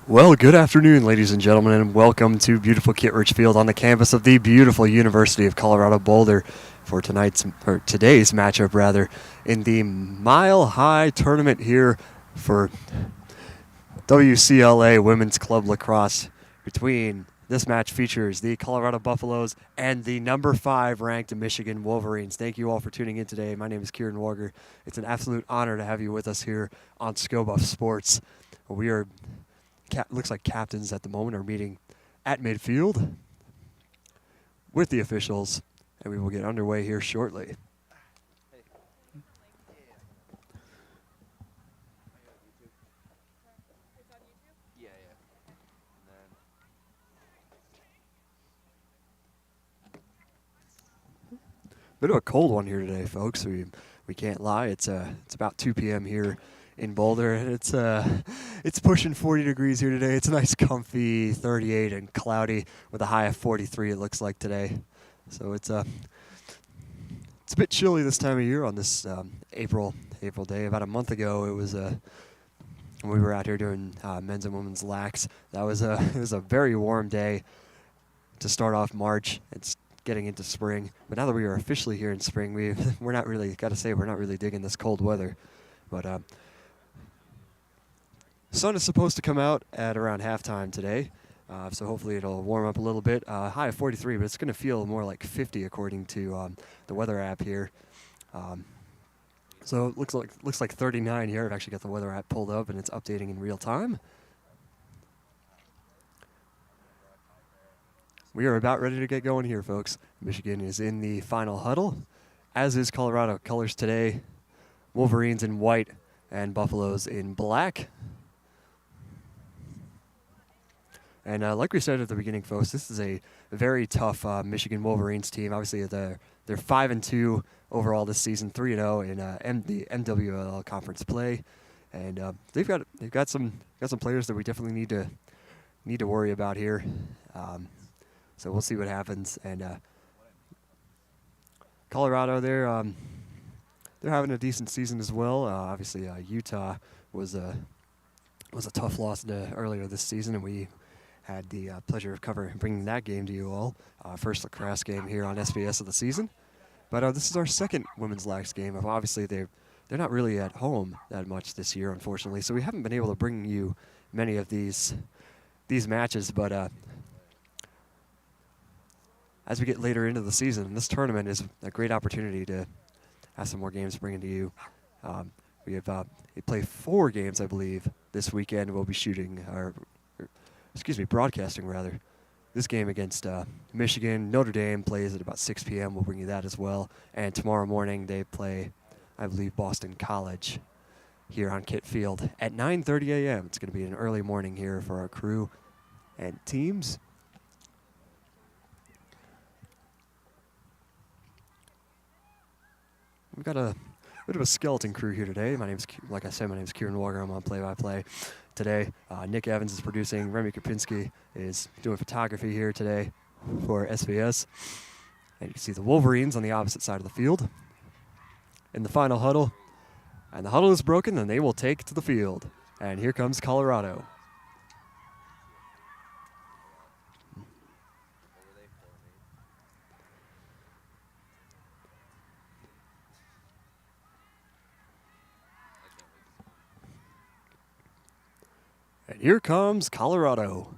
Well, good afternoon, ladies and gentlemen, and welcome to beautiful Kittredge Field on the campus of the beautiful University of Colorado Boulder for today's matchup, in the Mile High tournament here for WCLA Women's Club Lacrosse. This match features the Colorado Buffaloes and the number 5 ranked Michigan Wolverines. Thank you all for tuning in today. My name is Kieran Warger. It's an absolute honor to have you with us here on Scobuff Sports. We are looks like captains at the moment are meeting at midfield with the officials, and we will get underway here shortly. Bit of a cold one here today, folks. We can't lie. It's about 2 p.m. here in Boulder, and it's pushing 40 degrees here today. It's a nice, comfy 38 and cloudy with a high of 43. It looks like today, so it's a bit chilly this time of year on this April day. About a month ago, it was when we were out here doing men's and women's lacs. It was a very warm day to start off March. It's getting into spring, but now that we are officially here in spring, we're not really digging this cold weather, but. Sun is supposed to come out at around halftime today, so hopefully it'll warm up a little bit. High of 43, but it's going to feel more like 50 according to the weather app here. So it looks like 39 here. I've actually got the weather app pulled up, and it's updating in real time. We are about ready to get going here, folks. Michigan is in the final huddle, as is Colorado. Colors today, Wolverines in white and Buffaloes in black. And like we said at the beginning, folks, this is a very tough Michigan Wolverines team. Obviously, they're 5-2 overall this season, 3-0 in the MWL conference play, and they've got some players that we definitely need to worry about here. So we'll see what happens. And Colorado, they're having a decent season as well. Obviously, Utah was a tough loss earlier this season, and we had the pleasure of bringing that game to you all. First lacrosse game here on SBS of the season. But this is our second women's lax game. Obviously, they're not really at home that much this year, unfortunately, so we haven't been able to bring you many of these matches. But as we get later into the season, this tournament is a great opportunity to have some more games bringing to you. We play 4 games, I believe, this weekend. We'll be broadcasting this game against Michigan. Notre Dame plays at about 6 p.m. We'll bring you that as well. And tomorrow morning they play, I believe, Boston College here on Kitt Field at 9:30 a.m. It's going to be an early morning here for our crew and teams. We've got a bit of a skeleton crew here today. My name's Kieran Walker. I'm on play-by-play today. Nick Evans is producing. Remy Kopinski is doing photography here today for SBS. And you can see the Wolverines on the opposite side of the field in the final huddle. And the huddle is broken, and they will take to the field. And here comes Colorado. And here comes Colorado.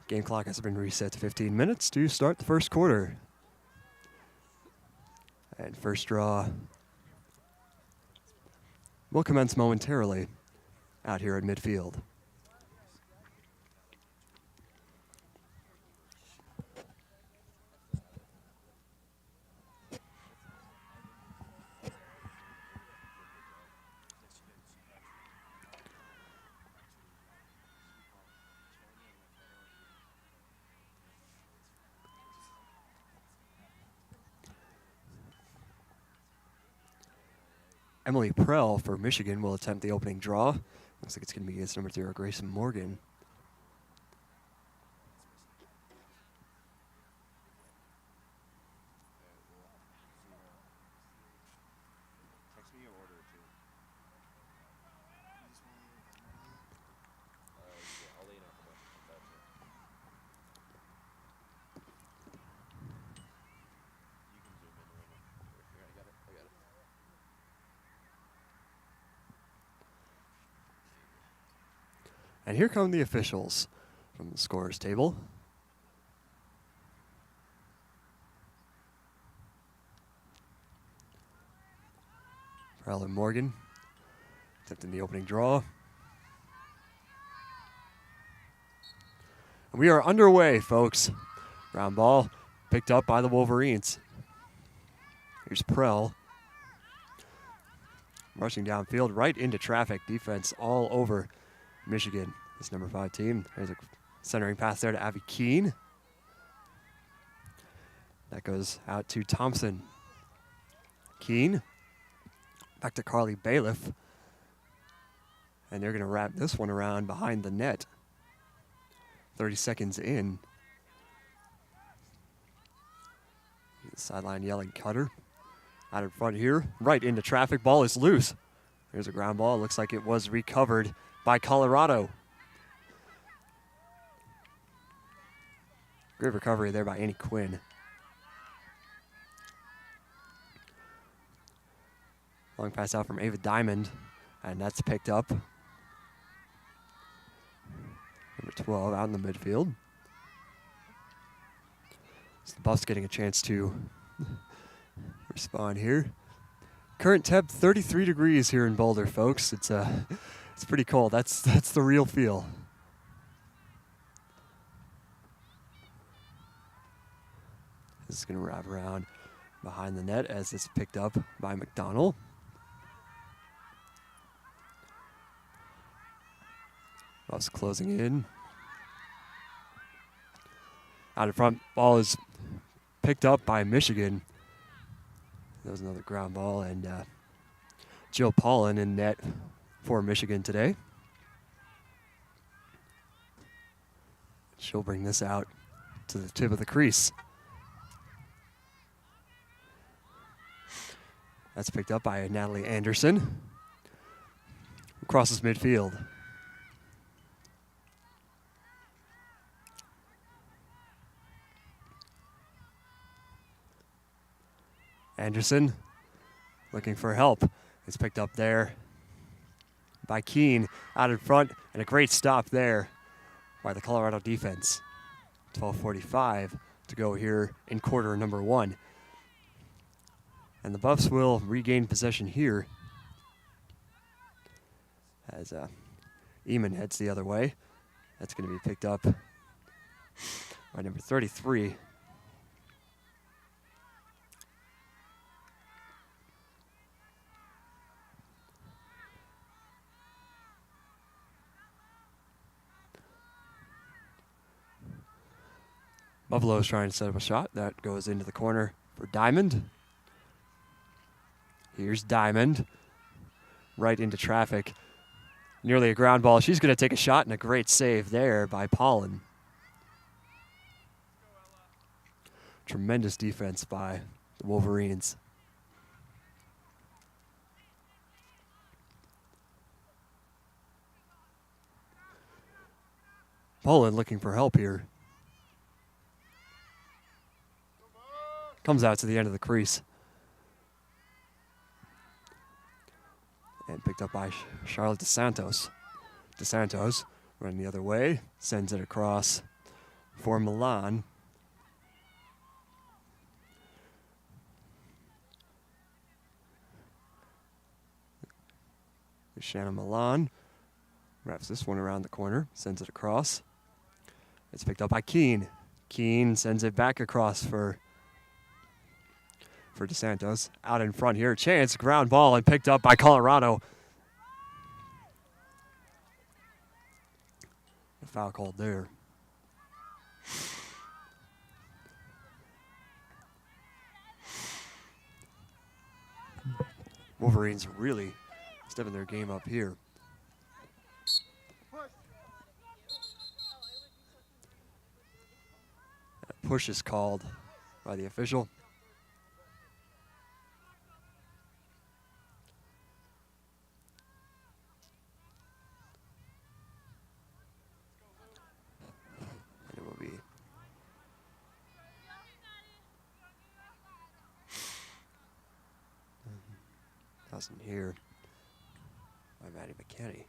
Game clock has been reset to 15 minutes to start the first quarter. And first draw will commence momentarily out here at midfield. Emily Prell for Michigan will attempt the opening draw. Looks like it's going to be against number 0, Grayson Morgan. Text me your order too. And here come the officials from the scorer's table. Ellen Morgan attempting the opening draw. And we are underway, folks. Ground ball picked up by the Wolverines. Here's Prell. Rushing downfield right into traffic. Defense all over Michigan, this number 5 team. There's a centering pass there to Abby Keene. That goes out to Thompson. Keene. Back to Carly Bailiff. And they're going to wrap this one around behind the net. 30 seconds in. Sideline yelling Cutter. Out in front here. Right into traffic. Ball is loose. There's a ground ball. Looks like it was recovered by Colorado. Great recovery there by Annie Quinn. Long pass out from Ava Diamond, and that's picked up. Number 12 out in the midfield. So the Buffs getting a chance to respond here. Current temp 33 degrees here in Boulder, folks. It's pretty cold. That's the real feel. This is going to wrap around behind the net as it's picked up by McDonald. Buffs closing in. Out in front, ball is picked up by Michigan. That was another ground ball, and Jill Paulin in net for Michigan today. She'll bring this out to the tip of the crease. That's picked up by Natalie Anderson. Crosses midfield. Anderson looking for help. It's picked up there by Keene out in front, and a great stop there by the Colorado defense. 12:45 to go here in quarter number 1. And the Buffs will regain possession here as Eamon heads the other way. That's going to be picked up by number 33. Buffalo's trying to set up a shot. That goes into the corner for Diamond. Here's Diamond. Right into traffic. Nearly a ground ball. She's going to take a shot, and a great save there by Paulin. Tremendous defense by the Wolverines. Paulin looking for help here. Comes out to the end of the crease. And picked up by Charlotte DeSantos. DeSantos running the other way. Sends it across for Milan. Shannon Milan wraps this one around the corner. Sends it across. It's picked up by Keene. Keene sends it back across for DeSantos. Out in front here, chance, ground ball, and picked up by Colorado. A foul called there. Wolverines really stepping their game up here. A push is called by the official. Here by Maddie McKinney.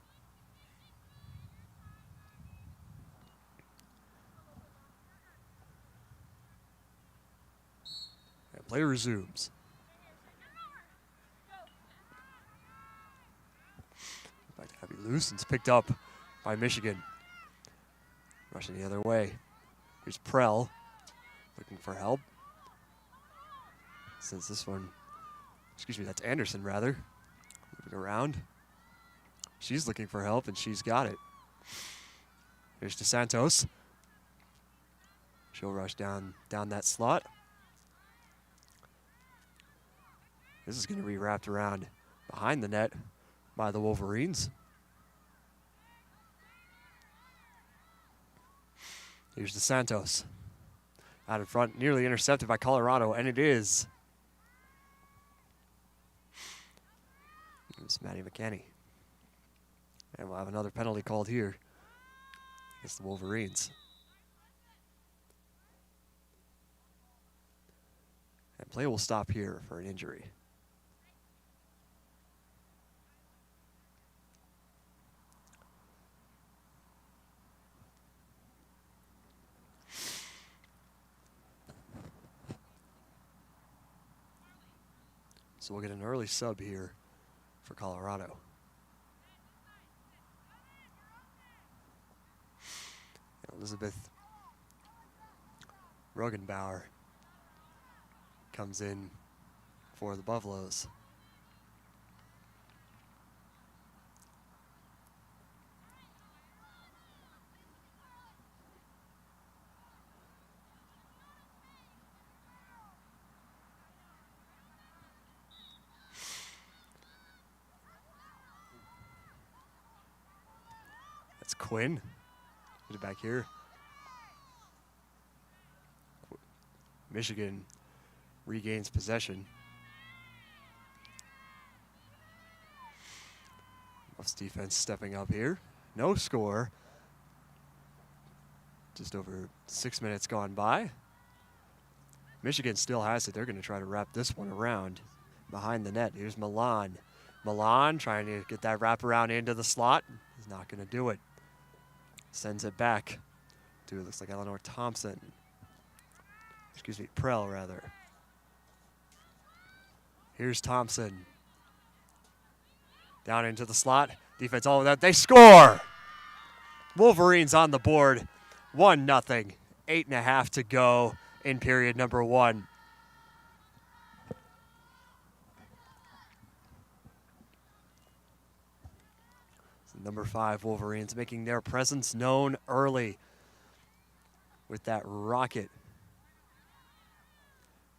Play resumes. Back to Abby loose, and it's picked up by Michigan. Rushing the other way. Here's Prell looking for help. Since this one, that's Anderson rather. Moving around. She's looking for help, and she's got it. Here's DeSantos. She'll rush down that slot. This is going to be wrapped around behind the net by the Wolverines. Here's DeSantos. Out in front, nearly intercepted by Colorado, and it is. It's Maddie McKenney. And we'll have another penalty called here against the Wolverines. And play will stop here for an injury. So we'll get an early sub here for Colorado. Elizabeth Rogenbauer comes in for the Buffaloes. That's Quinn. Get it back here. Michigan regains possession. Buffs defense stepping up here. No score. Just over 6 minutes gone by. Michigan still has it. They're going to try to wrap this one around behind the net. Here's Milan. Milan trying to get that wraparound into the slot. He's not going to do it. Sends it back to, it looks like Eleanor Thompson. Prell rather. Here's Thompson. Down into the slot. Defense all of that. They score! Wolverines on the board. 1-0. 8.5 to go in period number 1. Number 5 Wolverines making their presence known early with that rocket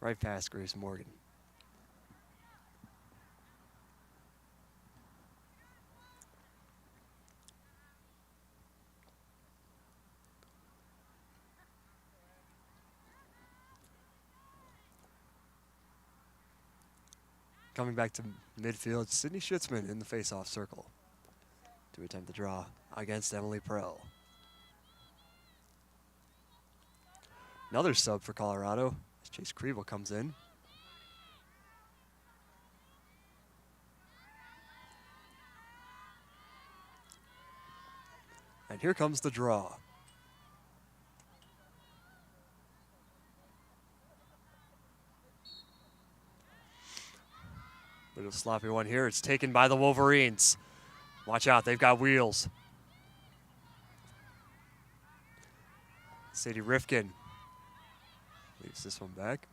right past Grace Morgan. Coming back to midfield, Sydney Schitzman in the face-off circle to attempt the draw against Emily Prell. Another sub for Colorado as Chase Kriebel comes in. And here comes the draw. Bit of a sloppy one here. It's taken by the Wolverines. Watch out, they've got wheels. Sadie Rifkin leaves this one back.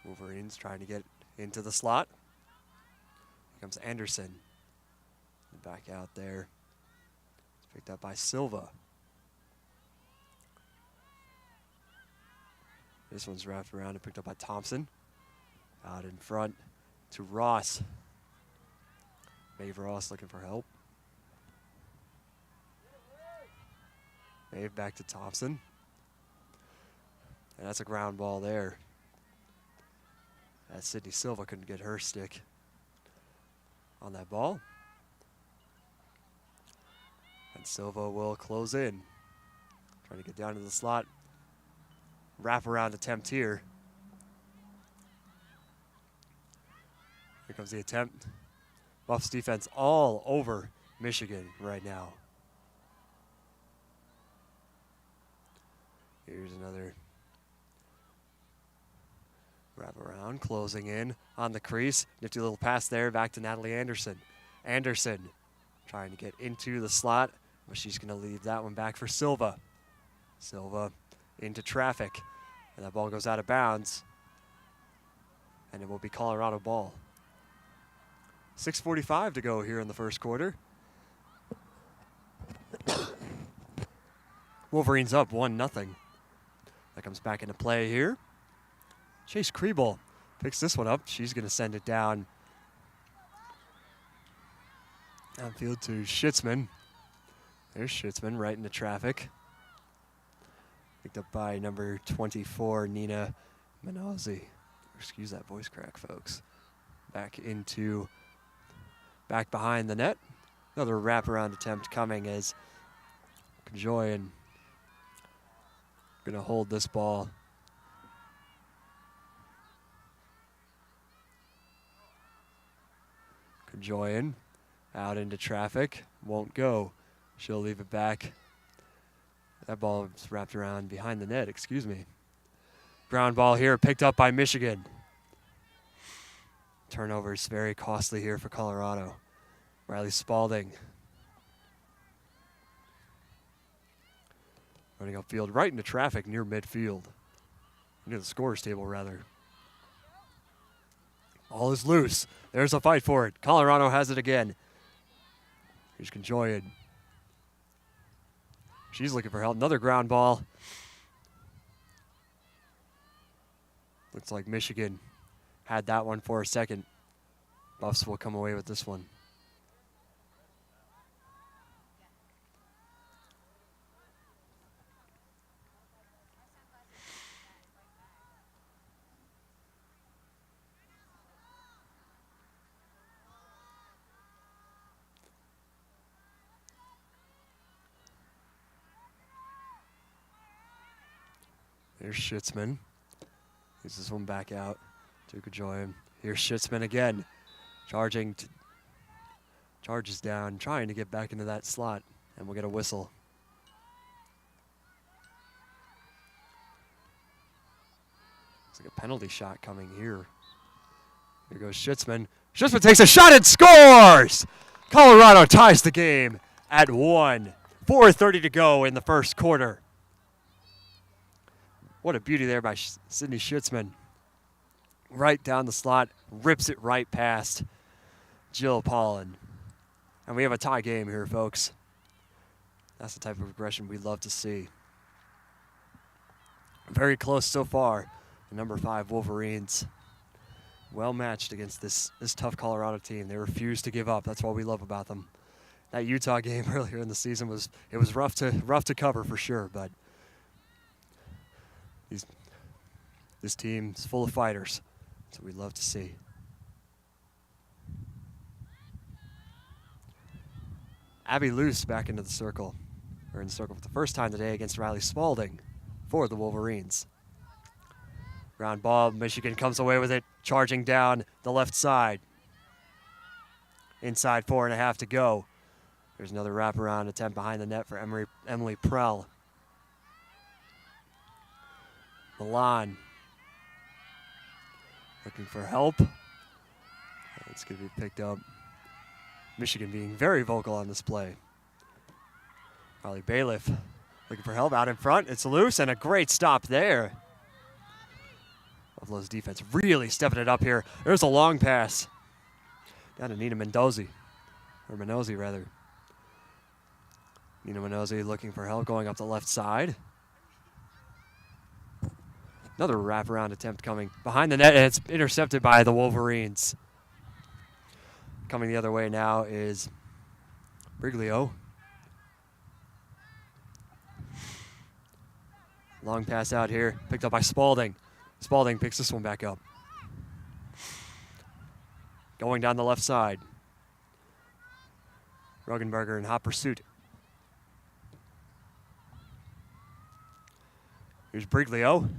Wolverines trying to get into the slot. Here comes Anderson. Back out there. It's picked up by Silva. This one's wrapped around and picked up by Thompson. Out in front to Ross. Maeve Ross looking for help. Maeve back to Thompson. And that's a ground ball there. As Sydney Silva couldn't get her stick on that ball. And Silva will close in. Trying to get down to the slot. Wraparound attempt here. Here comes the attempt. Buffs defense all over Michigan right now. Here's another wrap around, closing in on the crease. Nifty little pass there back to Natalie Anderson. Anderson trying to get into the slot, but she's going to leave that one back for Silva. Silva into traffic, and that ball goes out of bounds, and it will be Colorado ball. 6:45 to go here in the first quarter. Wolverines up 1-0. That comes back into play here. Chase Kriebel picks this one up. She's going to send it down downfield to Schitzman. There's Schitzman right into traffic. Picked up by number 24, Nina Manozzi. Excuse that voice crack, folks. Back behind the net. Another wraparound attempt coming as Kajoyan going to hold this ball. Kajoyan out into traffic. Won't go. She'll leave it back. That ball is wrapped around behind the net, excuse me. Ground ball here picked up by Michigan. Turnovers very costly here for Colorado. Riley Spalding running upfield right into traffic near midfield. Near the scorer's table, rather. All is loose. There's a fight for it. Colorado has it again. Here's Kajoyan. She's looking for help. Another ground ball. Looks like Michigan had that one for a second. Buffs will come away with this one. Here's Schitzman. Here's this one back out to Kajoyan. Here's Schitzman again. Charges down, trying to get back into that slot, and we'll get a whistle. Looks like a penalty shot coming here. Here goes Schitzman. Schitzman takes a shot and scores! Colorado ties the game at 1. 4:30 to go in the first quarter. What a beauty there by Sydney Schitzman. Right down the slot, rips it right past Jill Pollan. And we have a tie game here, folks. That's the type of aggression we love to see. Very close so far. The number 5 Wolverines. Well matched against this tough Colorado team. They refuse to give up. That's what we love about them. That Utah game earlier in the season was rough to cover for sure, but this team is full of fighters. That's what we love to see. Abby Luce back into the circle. Or in the circle for the first time today against Riley Spalding for the Wolverines. Ground ball, Michigan comes away with it, charging down the left side. Inside 4.5 to go. There's another wraparound attempt behind the net for Emily Prell. Milan looking for help. It's going to be picked up. Michigan being very vocal on this play. Riley Bailiff looking for help out in front. It's loose and a great stop there. Buffalo's defense really stepping it up here. There's a long pass down to Nina Manozzi. Nina Manozzi looking for help going up the left side. Another wraparound attempt coming behind the net, and it's intercepted by the Wolverines. Coming the other way now is Briglio. Long pass out here, picked up by Spalding. Spalding picks this one back up. Going down the left side. Rogenberger in hot pursuit. Here's Briglio.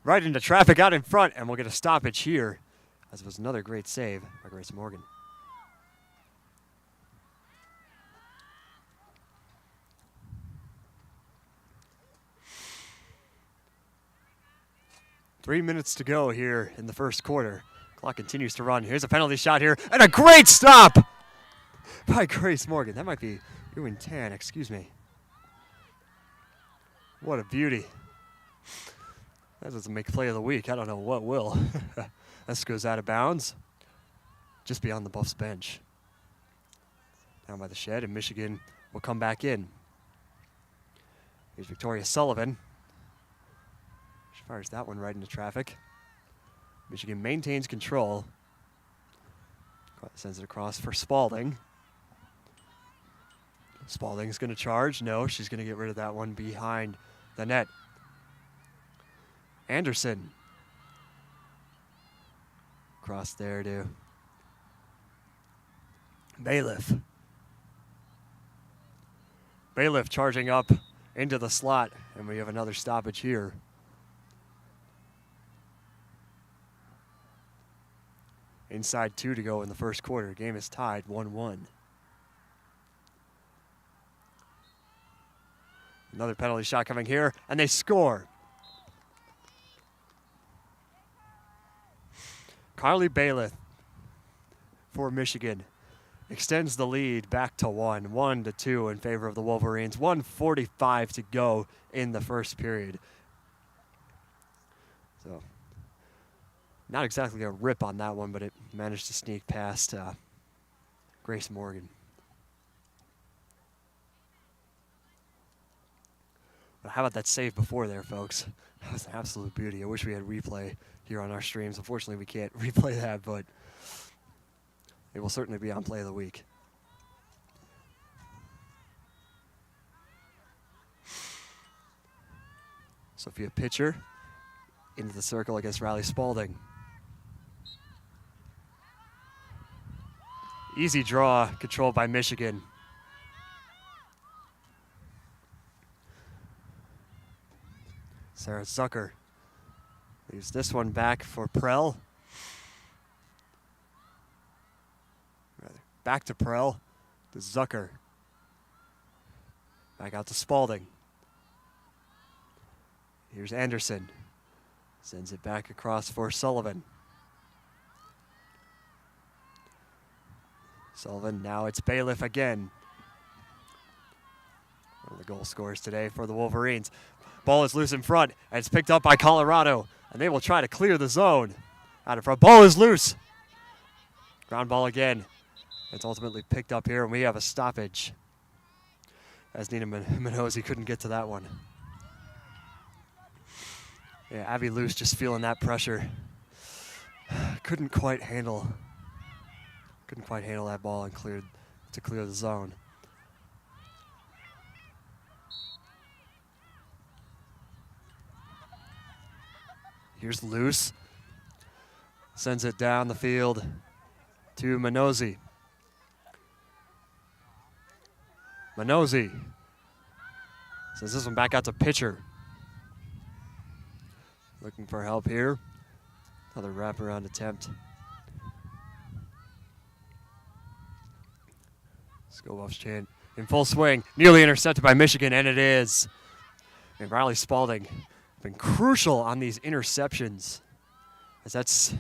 Right into traffic out in front, and we'll get a stoppage here. As it was another great save by Grace Morgan. 3 minutes to go here in the first quarter. Clock continues to run. Here's a penalty shot here, and a great stop by Grace Morgan. That might be Ewan Tan, excuse me. What a beauty. That doesn't make play of the week. I don't know what will. This goes out of bounds, just beyond the Buffs bench. Down by the shed, and Michigan will come back in. Here's Victoria Sullivan. She fires that one right into traffic. Michigan maintains control. Sends it across for Spalding. Spalding's going to charge. No, she's going to get rid of that one behind the net. Anderson. Cross there to Bailiff. Bailiff charging up into the slot, and we have another stoppage here. Inside 2 to go in the first quarter. Game is tied 1-1. Another penalty shot coming here, and they score. Carly Bailiff for Michigan extends the lead back to 1-2 in favor of the Wolverines. 1:45 to go in the first period. So, not exactly a rip on that one, but it managed to sneak past Grace Morgan. But how about that save before there, folks? That was an absolute beauty. I wish we had replay here on our streams. Unfortunately, we can't replay that, but it will certainly be on Play of the Week. Sophia Pitcher into the circle against Riley Spalding. Easy draw, controlled by Michigan. Sarah Zucker leaves this one back for Prell. Back to Prell, to Zucker. Back out to Spalding. Here's Anderson. Sends it back across for Sullivan. Sullivan, now it's Bailiff again. One of the goal scorers today for the Wolverines. Ball is loose in front, and it's picked up by Colorado, and they will try to clear the zone. Out in front, ball is loose. Ground ball again. It's ultimately picked up here, and we have a stoppage, as Nina Minosi couldn't get to that one. Yeah, Abby Luce just feeling that pressure. Couldn't quite handle that ball and clear the zone. Here's Luce. Sends it down the field to Minosi. Minosi sends this one back out to Pitcher. Looking for help here. Another wraparound attempt. Skoboff's chant in full swing. Nearly intercepted by Michigan, and it is. And Riley Spalding been crucial on these interceptions, as that's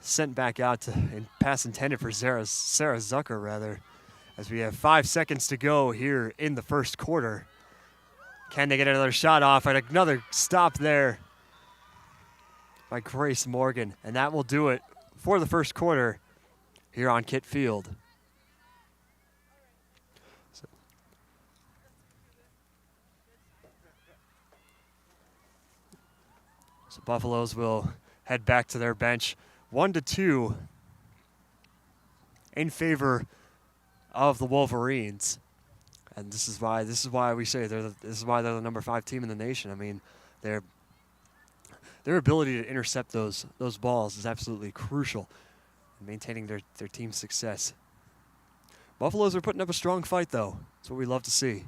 sent back out to pass intended for Sarah Zucker, rather, as we have 5 seconds to go here in the first quarter. Can they get another shot off? And another stop there by Grace Morgan, and that will do it for the first quarter here on Kit Field. So Buffaloes will head back to their bench, 1-2 in favor of the Wolverines, and this is why we say this is why they're the number 5 team in the nation. I mean, their ability to intercept those balls is absolutely crucial in maintaining their team's success. Buffaloes are putting up a strong fight, though. That's what we love to see.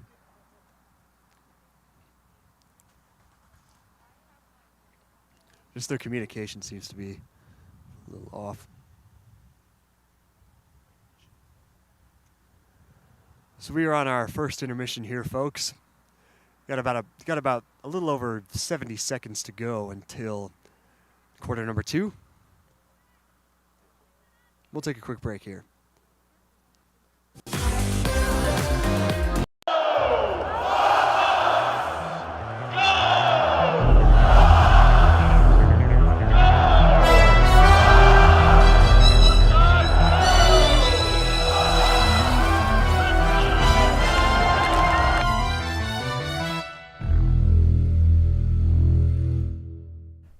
Just their communication seems to be a little off. So we are on our first intermission here, folks. Got about a little over 70 seconds to go until quarter number 2. We'll take a quick break here.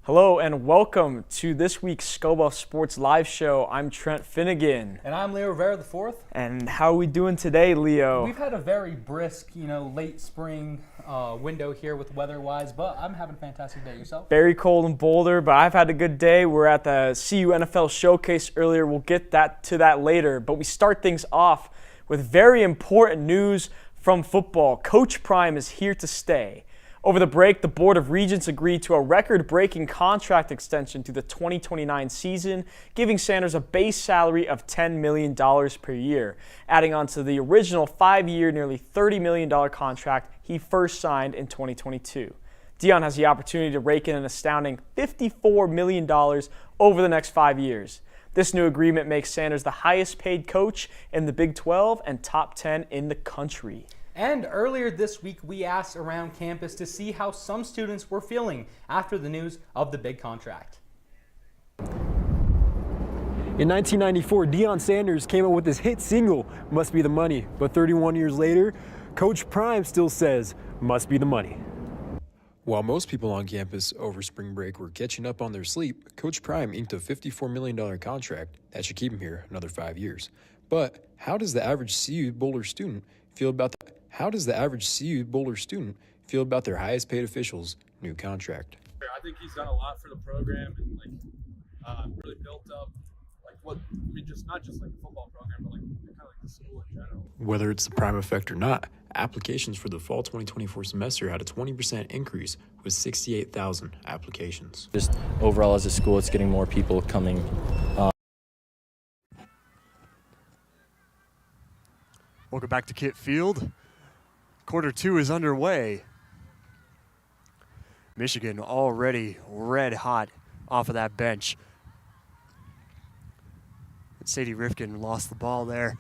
Hello and welcome to this week's Scobuff Sports Live Show. I'm Trent Finnegan. And I'm Leo Rivera IV. And how are we doing today, Leo? We've had a very brisk, late spring window here with weather-wise, but I'm having a fantastic day. Yourself? Very cold in Boulder, but I've had a good day. We're at the CU NFL Showcase earlier. We'll get to that later. But we start things off with very important news from football. Coach Prime is here to stay. Over the break, the Board of Regents agreed to a record-breaking contract extension to the 2029 season, giving Sanders a base salary of $10 million per year, adding on to the original 5-year, nearly $30 million contract he first signed in 2022. Dion has the opportunity to rake in an astounding $54 million over the next 5 years. This new agreement makes Sanders the highest-paid coach in the Big 12 and top 10 in the country. And earlier this week, we asked around campus to see how some students were feeling after the news of the big contract. In 1994, Deion Sanders came up with his hit single, Must Be the Money. But 31 years later, Coach Prime still says, must be the money. While most people on campus over spring break were catching up on their sleep, Coach Prime inked a $54 million contract that should keep him here another 5 years. But how does the average CU Boulder student feel about their highest paid official's new contract? I think he's done a lot for the program and really built up just not just like the football program, but kind of like the school in general. Whether it's the Prime effect or not, applications for the fall 2024 semester had a 20% increase with 68,000 applications. Just overall as a school, it's getting more people coming. Welcome back to Kit Field. Quarter 2 is underway. Michigan already red hot off of that bench. And Sadie Rifkin lost the ball there.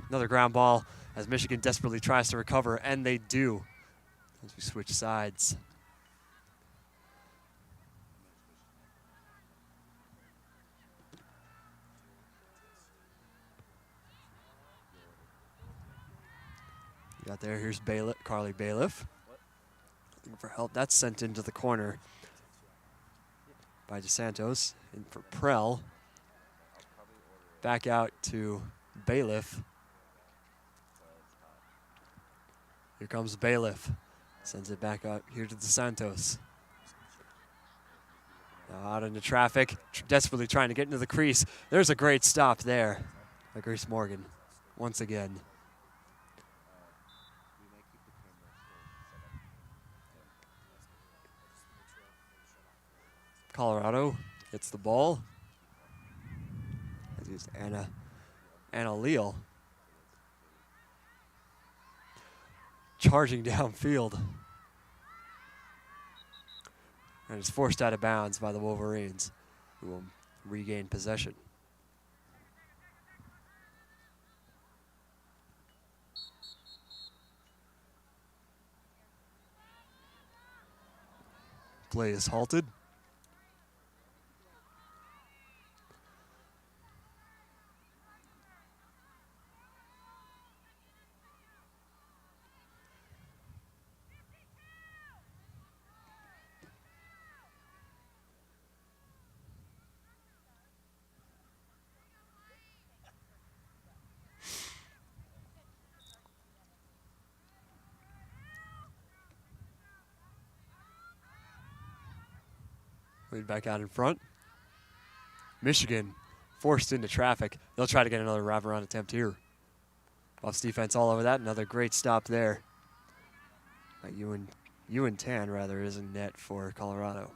Another ground ball as Michigan desperately tries to recover, and they do as we switch sides. Got there, here's Carly Bailiff. Looking for help, that's sent into the corner by DeSantos. In for Prell. Back out to Bailiff. Here comes Bailiff. Sends it back out here to DeSantos. Now out into traffic, desperately trying to get into the crease. There's a great stop there by Grace Morgan once again. Colorado gets the ball. It's Anna Leal charging downfield. And it's forced out of bounds by the Wolverines, who will regain possession. Play is halted. Lead back out in front. Michigan forced into traffic. They'll try to get another wraparound attempt here. Buffs defense all over that. Another great stop there. Ewan Tan, rather, is in net for Colorado.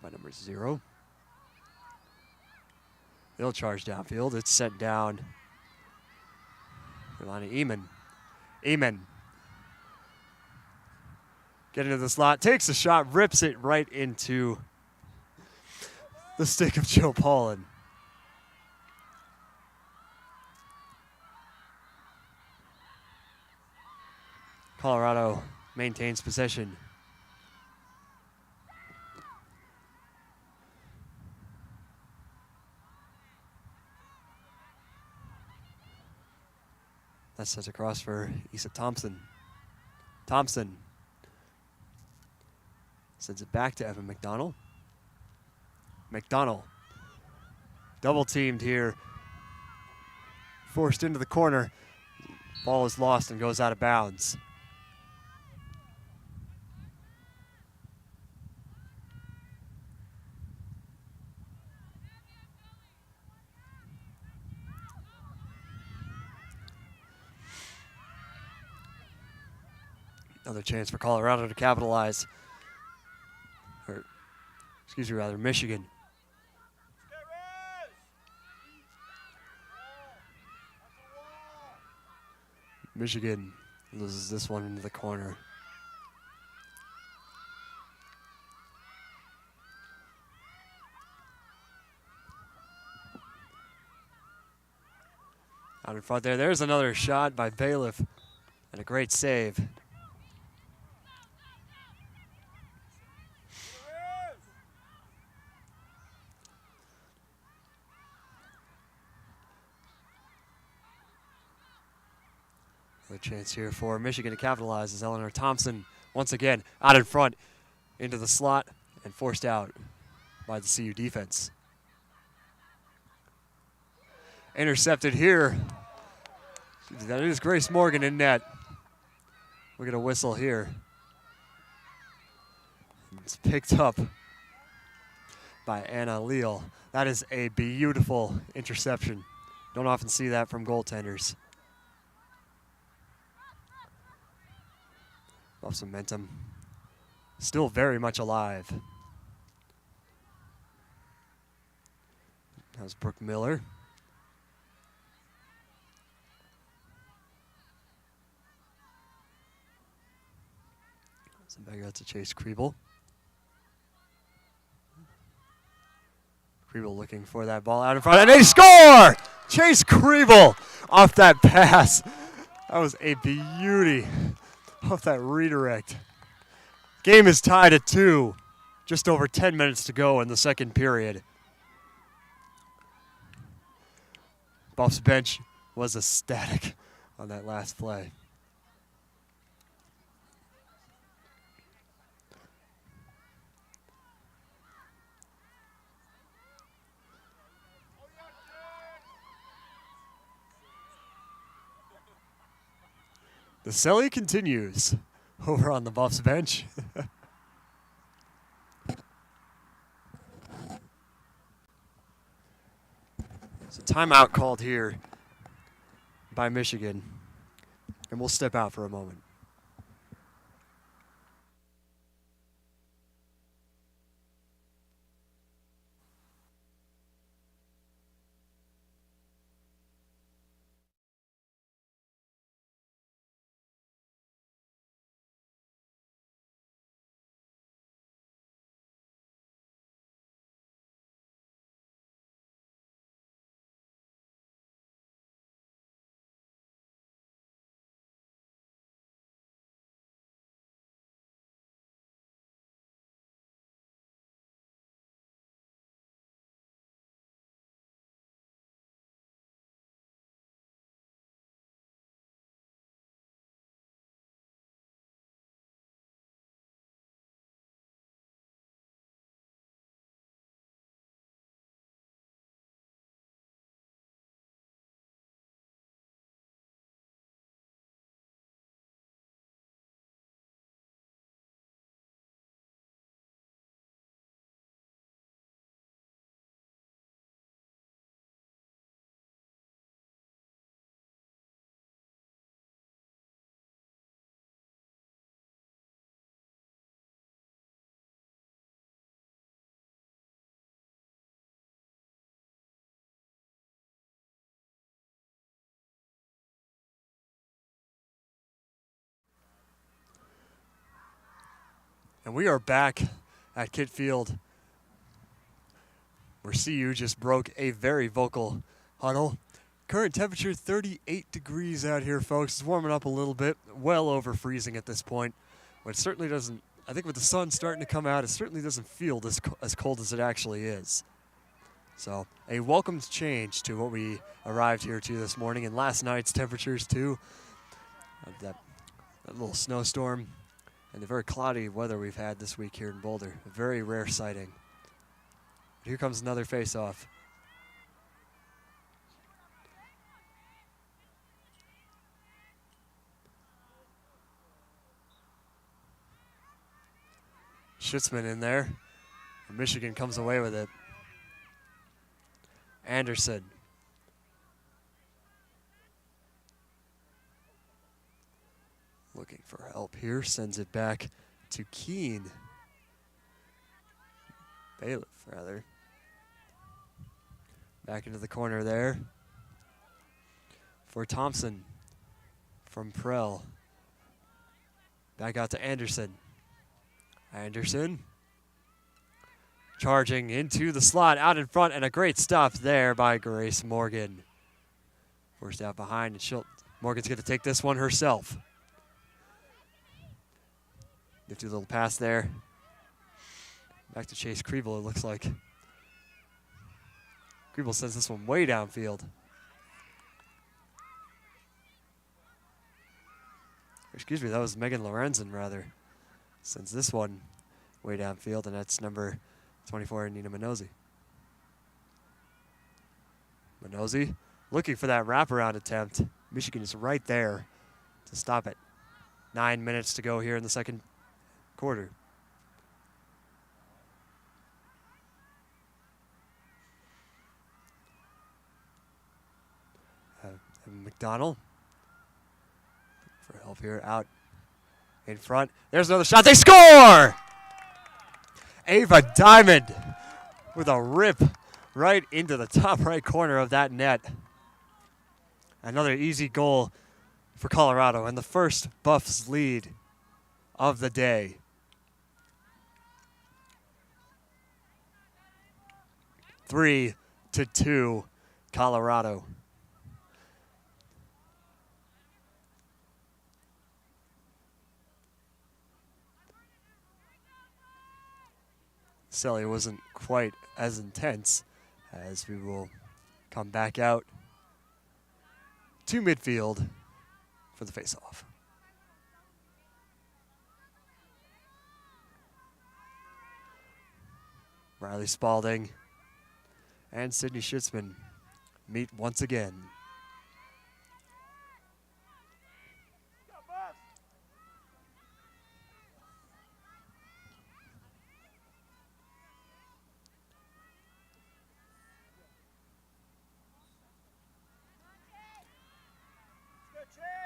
By number 0. They'll charge downfield. It's sent down. Ilana Eamon. Get into the slot, takes a shot, rips it right into the stick of Joe Paulin. Colorado maintains possession. That's set across for Issa Thompson. Thompson sends it back to Evan McDonald. McDonald double teamed here. Forced into the corner. Ball is lost and goes out of bounds. Another chance for Colorado to capitalize. Or, excuse me, rather, Michigan. Michigan loses this one into the corner. Out in front there, there's another shot by Bailiff and a great save. Another chance here for Michigan to capitalize as Eleanor Thompson once again out in front into the slot and forced out by the CU defense. Intercepted here. That is Grace Morgan in net. We're going to whistle here. It's picked up by Anna Leal. That is a beautiful interception. Don't often see that from goaltenders. Buffs momentum still very much alive. That was Brooke Miller. Back out to Chase Kriebel. Kriebel looking for that ball out in front, and they score! Chase Kriebel off that pass. That was a beauty off that redirect. Game is tied at 2. Just over 10 minutes to go in the second period. Buffs bench was ecstatic on that last play. The Selly continues over on the Buffs bench. So timeout called here by Michigan, and we'll step out for a moment. And we are back at Kitt Field, where CU just broke a very vocal huddle. Current temperature 38 degrees out here, folks. It's warming up a little bit, well over freezing at this point. But it certainly doesn't, I think with the sun starting to come out, it certainly doesn't feel as cold as it actually is. So a welcome change to what we arrived here to this morning, and last night's temperatures too. That little snowstorm and the very cloudy weather we've had this week here in Boulder. A very rare sighting. Here comes another face-off. Schutzman in there. Michigan comes away with it. Anderson. Looking for help here, sends it back to Keene. Bailiff, rather. Back into the corner there for Thompson from Prell. Back out to Anderson. Anderson charging into the slot, out in front, and a great stop there by Grace Morgan. Forced out behind, and Morgan's going to take this one herself. Nifty little pass there. Back to Chase Kriebel, it looks like. Kriebel sends this one way downfield. Excuse me, that was Megan Lorenzen, rather. Sends this one way downfield, and that's number 24, Nina Minozzi. Minozzi looking for that wraparound attempt. Michigan is right there to stop it. 9 minutes to go here in the second quarter. McDonald for help here, out in front. There's another shot. They score! Ava Diamond with a rip right into the top right corner of that net. Another easy goal for Colorado, and the first Buffs lead of the day. Three to 2, Colorado. Selly wasn't quite as intense, as we will come back out to midfield for the face-off. Riley Spalding and Sydney Schutzman meet once again.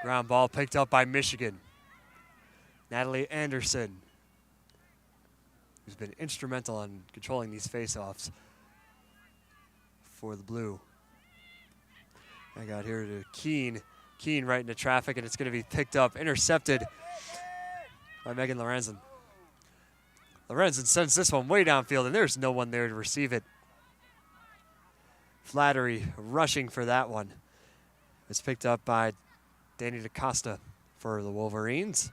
Ground ball picked up by Michigan. Natalie Anderson, who's been instrumental in controlling these faceoffs for the Blue. I got here to Keene. Keene right into traffic, and it's going to be picked up, intercepted by Megan Lorenzen. Lorenzen sends this one way downfield, and there's no one there to receive it. Flattery rushing for that one. It's picked up by Danny DaCosta for the Wolverines.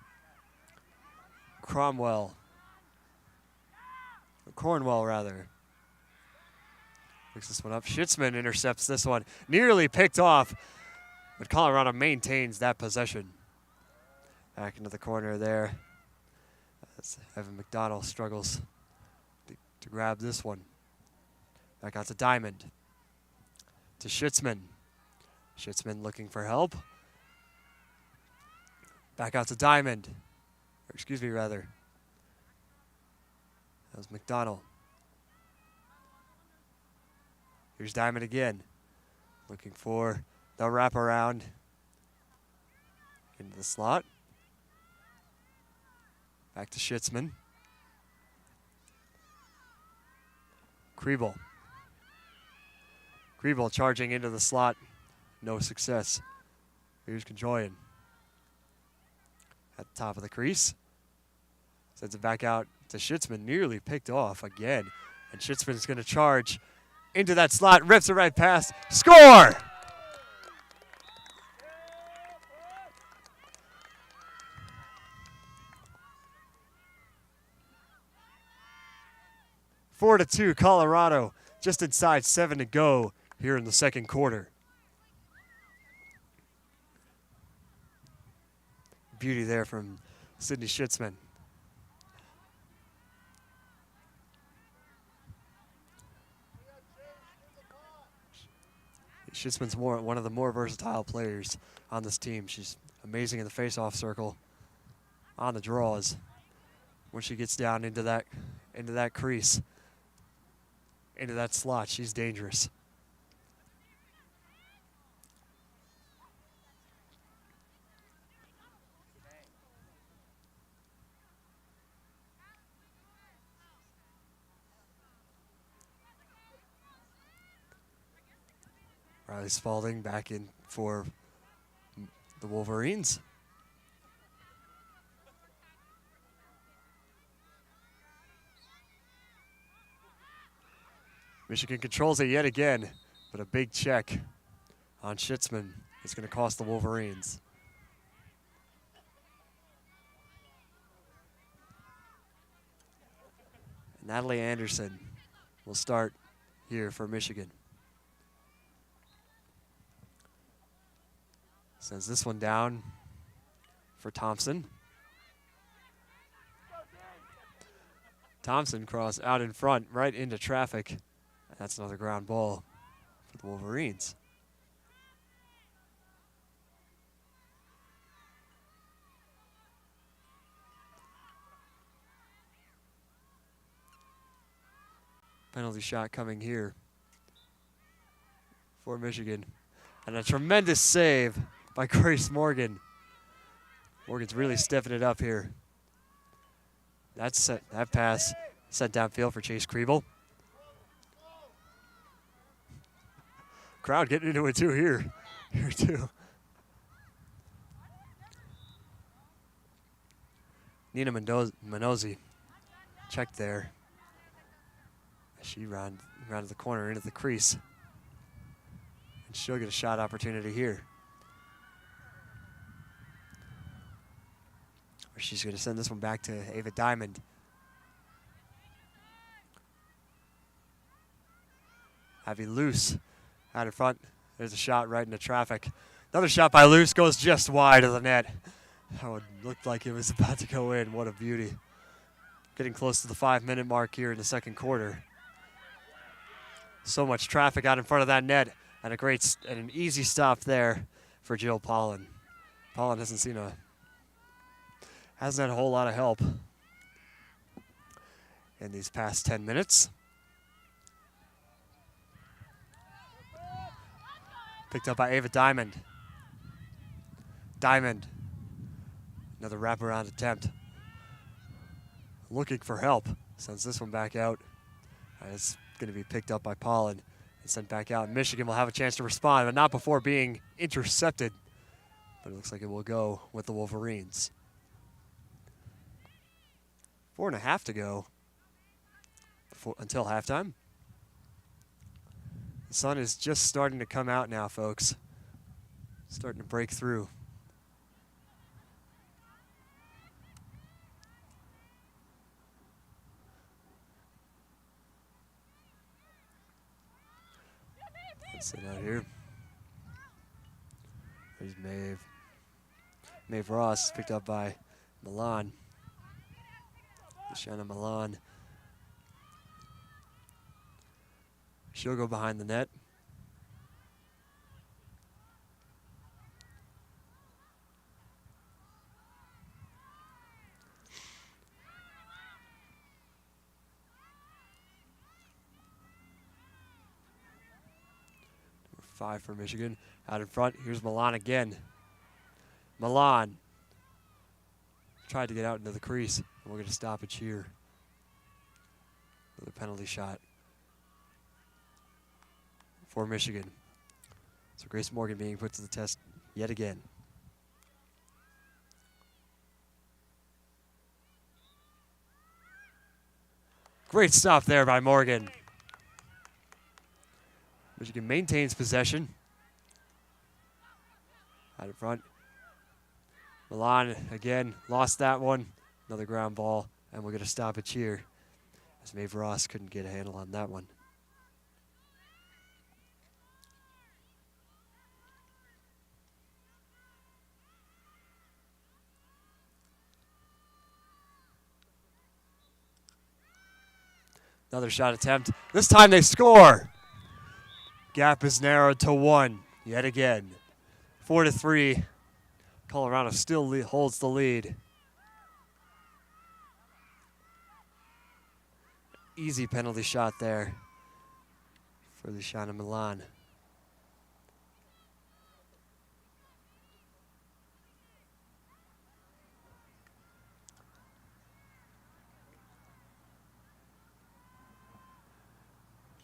Cornwell, rather. Picks this one up. Schutzman intercepts this one. Nearly picked off, but Colorado maintains that possession. Back into the corner there. As Evan McDonald struggles to grab this one. Back out to Diamond. To Schutzman. Schutzman looking for help. Back out to Diamond. Or excuse me, rather. That was McDonald. Here's Diamond again. Looking for the wraparound into the slot. Back to Schutzman. Kriebel. Kriebel charging into the slot. No success. Here's Kajoyan. At the top of the crease. Sends it back out to Schitzman, nearly picked off again. And Schitzman's going to charge into that slot, rips it right past. Score! Four to 2, Colorado, just inside 7 to go here in the second quarter. Beauty there from Sydney Schitzman. Schitzman's one of the more versatile players on this team. She's amazing in the face-off circle, on the draws. When she gets down into that crease, into that slot, she's dangerous. Riley Spalding back in for the Wolverines. Michigan controls it yet again, but a big check on Schitzman is going to cost the Wolverines. Natalie Anderson will start here for Michigan. Sends this one down for Thompson. Thompson cross out in front, right into traffic. That's another ground ball for the Wolverines. Penalty shot coming here for Michigan. And a tremendous save by Grace Morgan. Morgan's really stepping it up here. That pass sent downfield for Chase Kriebel. Crowd getting into it too here. Here too. Nina Menozzi checked there. She rounded the corner into the crease. And she'll get a shot opportunity here. Or she's going to send this one back to Ava Diamond. Abby Luce out in front. There's a shot right into traffic. Another shot by Luce goes just wide of the net. That one looked like it was about to go in. What a beauty. Getting close to the 5-minute mark here in the second quarter. So much traffic out in front of that net. And an easy stop there for Jill Pollan. Pollan hasn't had a whole lot of help in these past 10 minutes. Picked up by Ava Diamond. Diamond. Another wraparound attempt. Looking for help. Sends this one back out. And it's going to be picked up by Pollan and sent back out. Michigan will have a chance to respond, but not before being intercepted. But it looks like it will go with the Wolverines. 4.5 to go until halftime. The sun is just starting to come out now, folks. Starting to break through. Let's sit out here. There's Maeve. Maeve Ross picked up by Milan. Shanna Milan. She'll go behind the net. Number 5 for Michigan. Out in front, here's Milan again. Milan tried to get out into the crease. We'll get a stoppage here. Another penalty shot for Michigan. So Grace Morgan being put to the test yet again. Great stop there by Morgan. Michigan maintains possession. Out in front. Milan again lost that one. Another ground ball, and we're going to stop it here as Maeve Ross couldn't get a handle on that one. Another shot attempt. This time they score. Gap is narrowed to 1 yet again. 4-3. Colorado still holds the lead. Easy penalty shot there for Luciana Milan.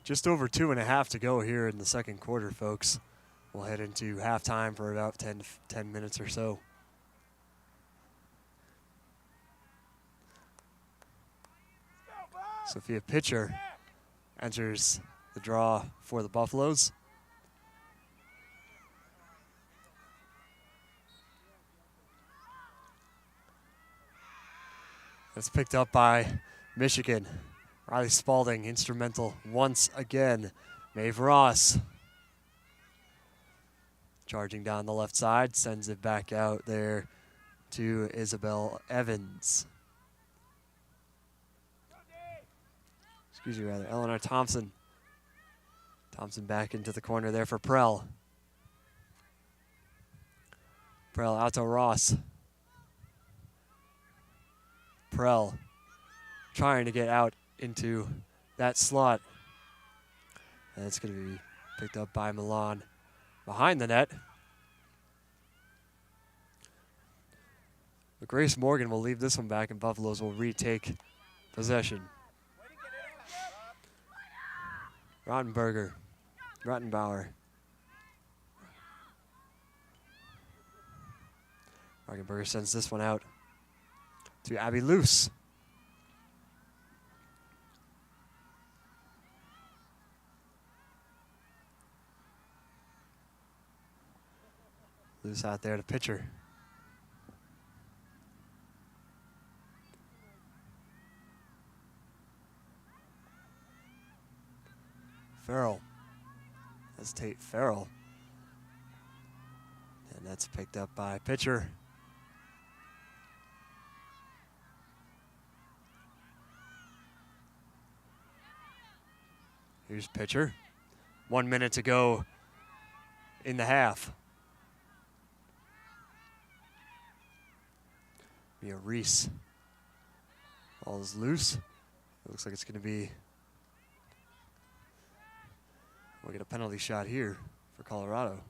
Just over 2.5 to go here in the second quarter, folks. We'll head into halftime for about 10 minutes or so. Sophia Pitcher enters the draw for the Buffaloes. That's picked up by Michigan. Riley Spalding, instrumental once again. Maeve Ross charging down the left side, sends it back out there to Isabel Evans. Excuse me, rather, Eleanor Thompson. Thompson back into the corner there for Prell. Prell out to Ross. Prell trying to get out into that slot. And it's going to be picked up by Milan behind the net. But Grace Morgan will leave this one back, and Buffaloes will retake possession. Rottenbauer. Rottenberger sends this one out to Abby Luce. Luce out there to Pitcher. Farrell. That's Tate Farrell. And that's picked up by Pitcher. Here's Pitcher. 1 minute to go in the half. Mia Reese. Ball is loose. It looks like it's going to be. We'll get a penalty shot here for Colorado.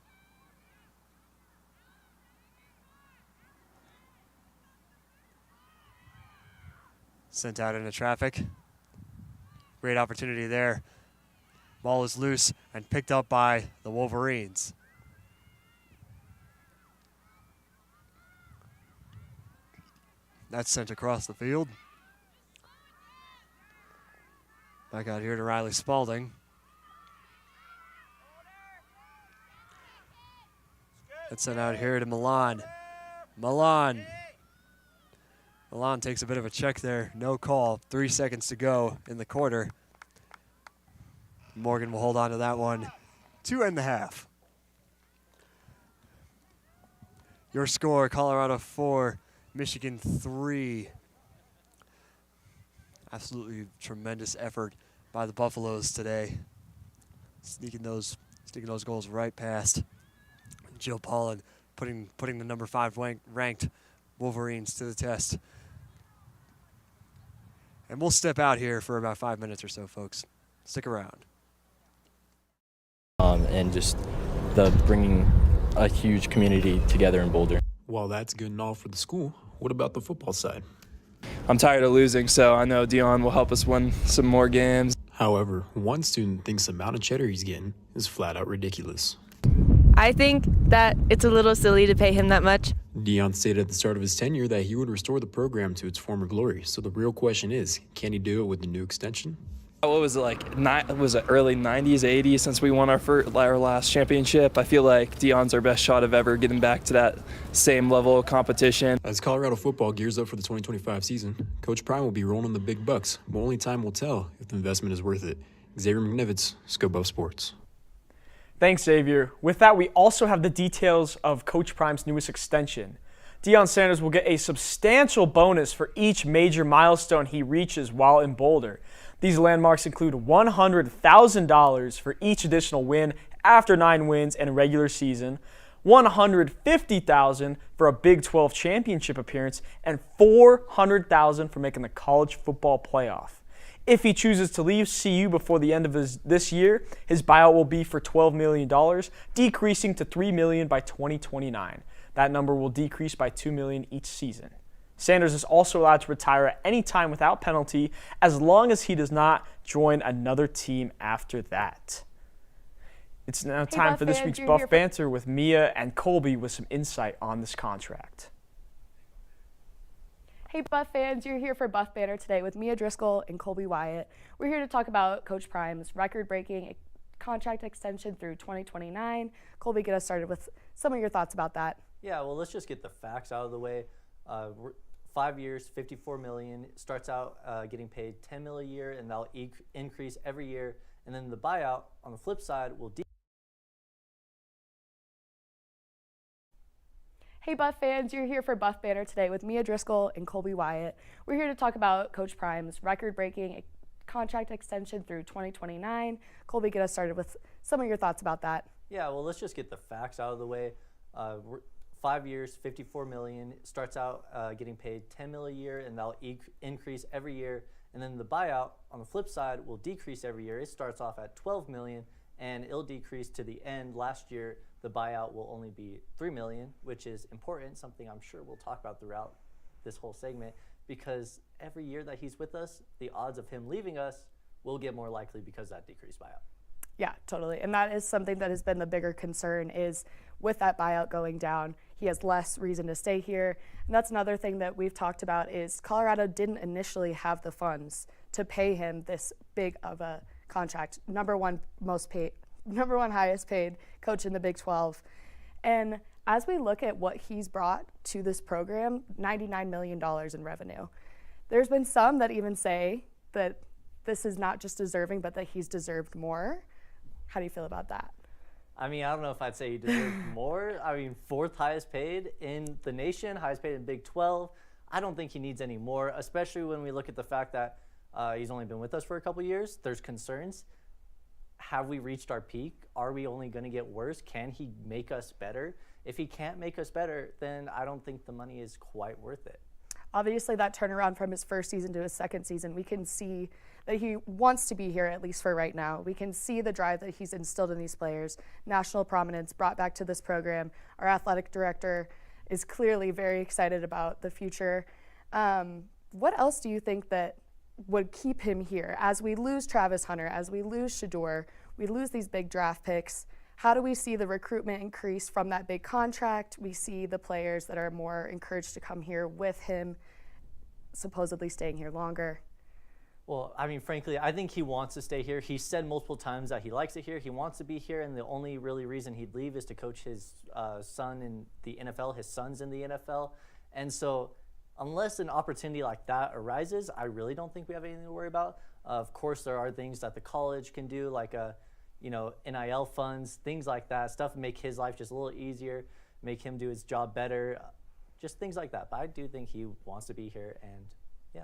Sent out into traffic. Great opportunity there. Ball is loose and picked up by the Wolverines. That's sent across the field. Back out here to Riley Spalding. That's sent out here to Milan. Milan takes a bit of a check there. No call. 3 seconds to go in the quarter. Morgan will hold on to that one. 2.5. Your score, Colorado 4, Michigan 3. Absolutely tremendous effort by the Buffaloes today. Sneaking those goals right past Jill Pollan, putting the number 5 ranked Wolverines to the test. And we'll step out here for about 5 minutes or so, folks. Stick around. And just the bringing a huge community together in Boulder. While that's good and all for the school, what about the football side? I'm tired of losing, so I know Dion will help us win some more games. However, one student thinks the amount of cheddar he's getting is flat out ridiculous. I think that it's a little silly to pay him that much. Deion stated at the start of his tenure that he would restore the program to its former glory. So the real question is, can he do it with the new extension? What was it like? Was it early 90s, 80s since we won our last championship? I feel like Deion's our best shot of ever getting back to that same level of competition. As Colorado football gears up for the 2025 season, Coach Prime will be rolling the big bucks, but only time will tell if the investment is worth it. Xavier McNivitz, Scope of Sports. Thanks, Xavier. With that, we also have the details of Coach Prime's newest extension. Deion Sanders will get a substantial bonus for each major milestone he reaches while in Boulder. These landmarks include $100,000 for each additional win after 9 wins in a regular season, $150,000 for a Big 12 championship appearance, and $400,000 for making the college football playoff. If he chooses to leave CU before the end of this year, his buyout will be for $12 million, decreasing to $3 million by 2029. That number will decrease by $2 million each season. Sanders is also allowed to retire at any time without penalty as long as he does not join another team after that. It's now time for this week's Buff Banter with Mia and Colby with some insight on this contract. Hey Buff fans, you're here for Buff Banter today with Mia Driscoll and Colby Wyatt. We're here to talk about Coach Prime's record-breaking contract extension through 2029. Colby, get us started with some of your thoughts about that. Yeah, well, let's just get the facts out of the way. 5 years, $54 million. Starts out getting paid $10 million a year, and that'll increase every year. And then the buyout, on the flip side, will decrease. Hey Buff fans, you're here for Buff Banter today with Mia Driscoll and Colby Wyatt. We're here to talk about Coach Prime's record-breaking contract extension through 2029. Colby, get us started with some of your thoughts about that. Yeah, well, let's just get the facts out of the way. 5 years, $54 million. Starts out getting paid $10 million a year, and that'll increase every year. And then the buyout, on the flip side, will decrease every year. It starts off at $12 million, and it'll decrease to the end. Last year, the buyout will only be $3 million, which is important, something I'm sure we'll talk about throughout this whole segment, because every year that he's with us, the odds of him leaving us will get more likely because of that decreased buyout. Yeah, totally. And that is something that has been the bigger concern is with that buyout going down, he has less reason to stay here. And that's another thing that we've talked about is Colorado didn't initially have the funds to pay him this big of a contract. Number one highest paid coach in the Big 12. And as we look at what he's brought to this program, $99 million in revenue. There's been some that even say that this is not just deserving, but that he's deserved more. How do you feel about that? I mean, I don't know if I'd say he deserved more. I mean, 4th highest paid in the nation, highest paid in Big 12. I don't think he needs any more, especially when we look at the fact that he's only been with us for a couple years. There's concerns. Have we reached our peak? Are we only going to get worse? Can he make us better? If he can't make us better, then I don't think the money is quite worth it. Obviously, that turnaround from his first season to his second season, we can see that he wants to be here, at least for right now. We can see the drive that he's instilled in these players, national prominence brought back to this program. Our athletic director is clearly very excited about the future. What else do you think that would keep him here? As we lose Travis Hunter, as we lose Shador, we lose these big draft picks. How do we see the recruitment increase from that big contract? We see the players that are more encouraged to come here with him, supposedly staying here longer. Well, I mean, frankly, I think he wants to stay here. He said multiple times that he likes it here. He wants to be here, and the only really reason he'd leave is to coach his son in the NFL, his son's in the NFL. And so unless an opportunity like that arises, I really don't think we have anything to worry about. Of course, there are things that the college can do, like NIL funds, things like that, stuff to make his life just a little easier, make him do his job better, just things like that. But I do think he wants to be here, and yeah.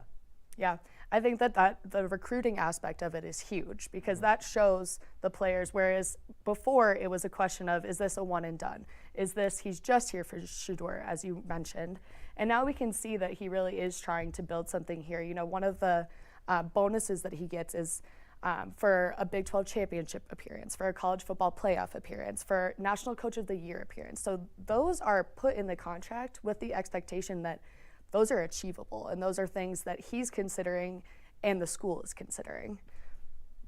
Yeah, I think that the recruiting aspect of it is huge because that shows the players, whereas before it was a question of, is this a one and done? Is this, he's just here for Shador, as you mentioned. And now we can see that he really is trying to build something here. You know, one of the bonuses that he gets is for a Big 12 championship appearance, for a college football playoff appearance, for National Coach of the Year appearance. So those are put in the contract with the expectation that those are achievable, and those are things that he's considering and the school is considering.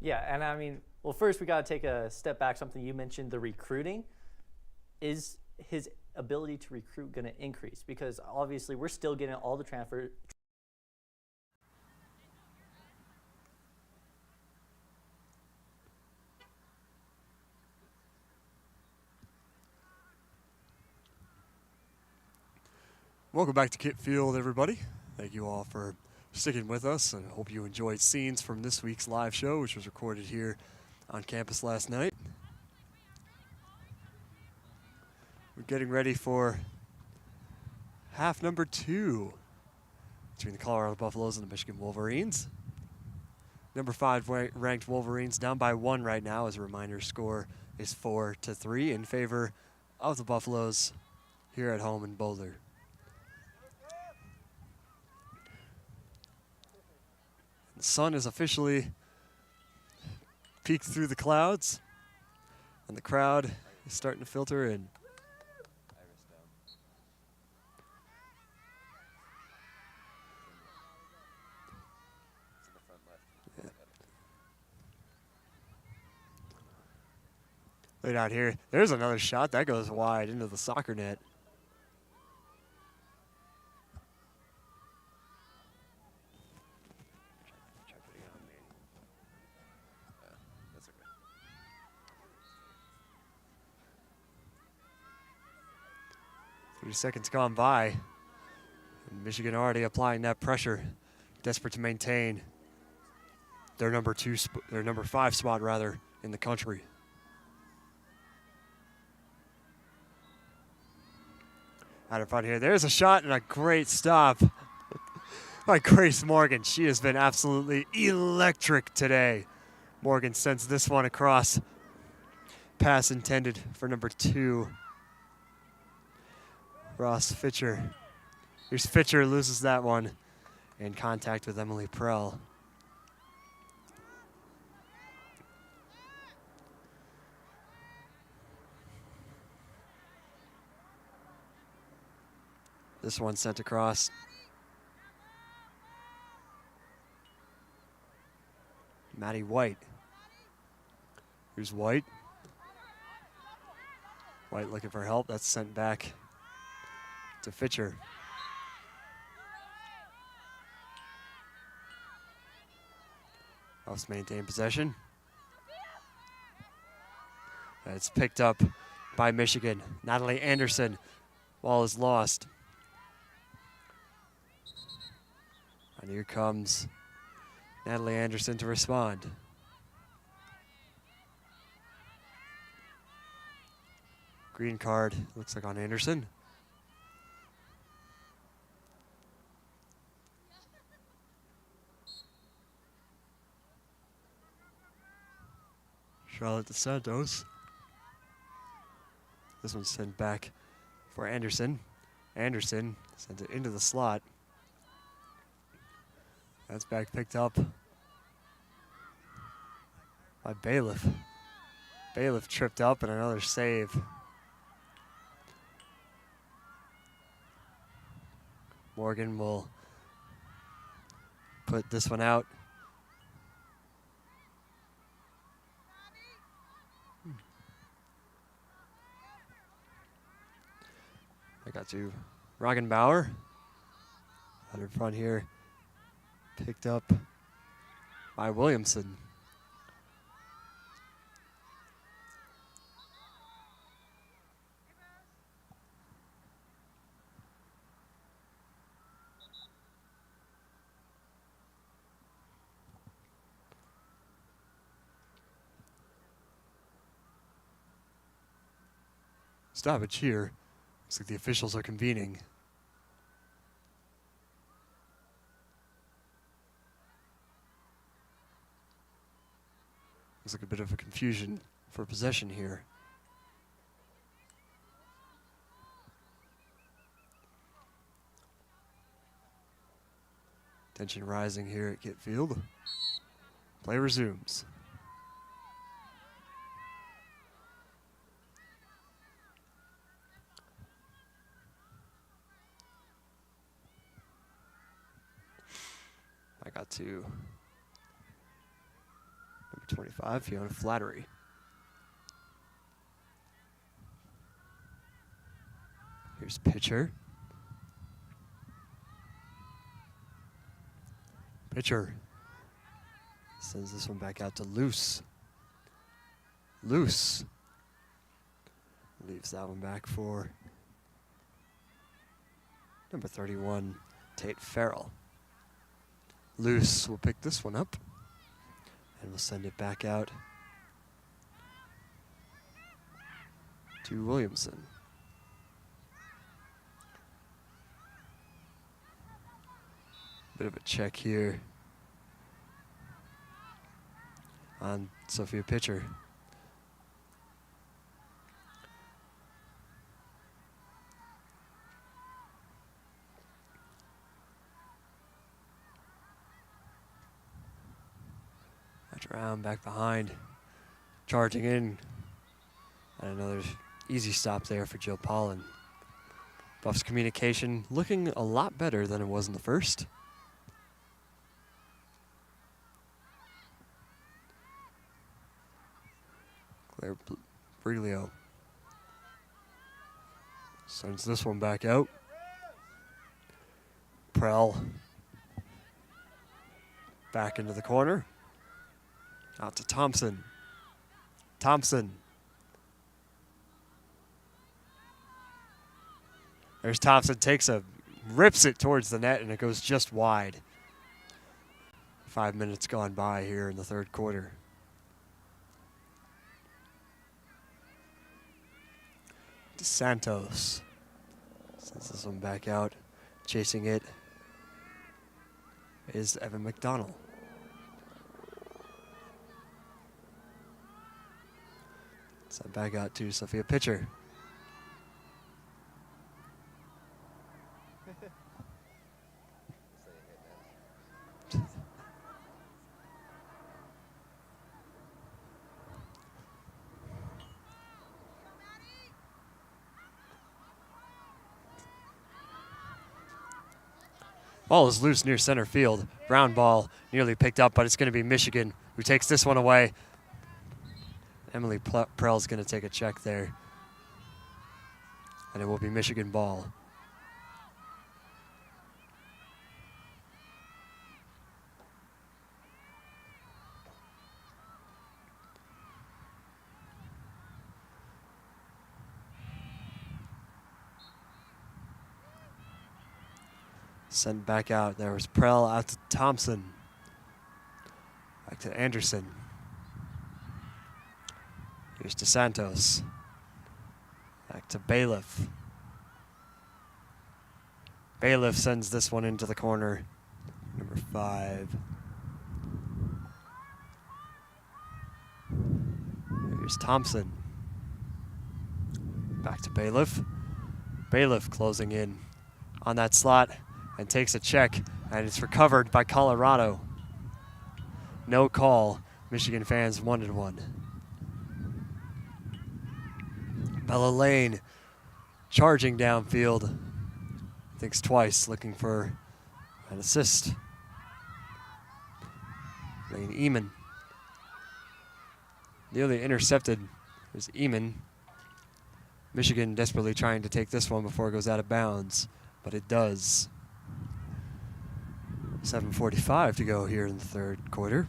Yeah, and I mean, well, first we got to take a step back. Something you mentioned, the recruiting. Is his ability to recruit going to increase? Because obviously we're still getting all the transfer. Welcome back to Kit Field, everybody. Thank you all for sticking with us, and hope you enjoyed scenes from this week's live show, which was recorded here on campus last night. We're getting ready for half number 2 between the Colorado Buffaloes and the Michigan Wolverines. Number 5 ranked Wolverines down by 1 right now. As a reminder, score is 4-3 in favor of the Buffaloes here at home in Boulder. The sun is officially peeked through the clouds, and the crowd is starting to filter in. Yeah. Look out here. There's another shot that goes wide into the soccer net. That's okay. 30 seconds gone by. And Michigan already applying that pressure, desperate to maintain their number 5 spot rather in the country. Out in front here, there's a shot and a great stop by Grace Morgan. She has been absolutely electric today. Morgan sends this one across. Pass intended for number 2. Ross Fitcher. Here's Fitcher, loses that one in contact with Emily Prell. This one sent across. Maddie White. Here's White. White looking for help. That's sent back to Fitcher. Helps maintain possession. It's picked up by Michigan. Natalie Anderson. Ball is lost. And here comes Natalie Anderson to respond. Green card, looks like on Anderson. Charlotte DeSantos. This one's sent back for Anderson. Anderson sends it into the slot. That's back picked up by Bailiff. Bailiff tripped up and another save. Morgan will put this one out. I got to Roggenbauer. Out in front here. Picked up by Williamson. Stoppage here. Looks like the officials are convening. Looks like a bit of a confusion for possession here. Tension rising here at Kit Field. Play resumes. I got to number 25, Fiona Flattery. Here's pitcher. Pitcher sends this one back out to Loose. Loose leaves that one back for number 31, Tate Farrell. Loose will pick this one up and we'll send it back out to Williamson. Bit of a check here on Sophia pitcher. Around back behind, charging in, and another easy stop there for Jill Pollen. Buffs communication looking a lot better than it was in the first. Claire Briglio sends this one back out. Prell back into the corner. Out to Thompson. Thompson. There's Thompson, rips it towards the net, and it goes just wide. 5 minutes gone by here in the third quarter. DeSantos sends this one back out. Chasing it is Evan McDonald. Send back out to Sophia pitcher. Ball is loose near center field. Brown ball nearly picked up, but it's going to be Michigan who takes this one away. Emily Prell's going to take a check there. And it will be Michigan ball. Sent back out. There was Prell out to Thompson. Back to Anderson. Here's DeSantos. Back to Bailiff. Bailiff sends this one into the corner. Number 5. Here's Thompson. Back to Bailiff. Bailiff closing in on that slot and takes a check, and it's recovered by Colorado. No call. Michigan fans wanted one. Bella Lane charging downfield. Thinks twice, looking for an assist. Lane Eamon. Nearly intercepted was Eamon. Michigan desperately trying to take this one before it goes out of bounds, but it does. 7:45 to go here in the third quarter.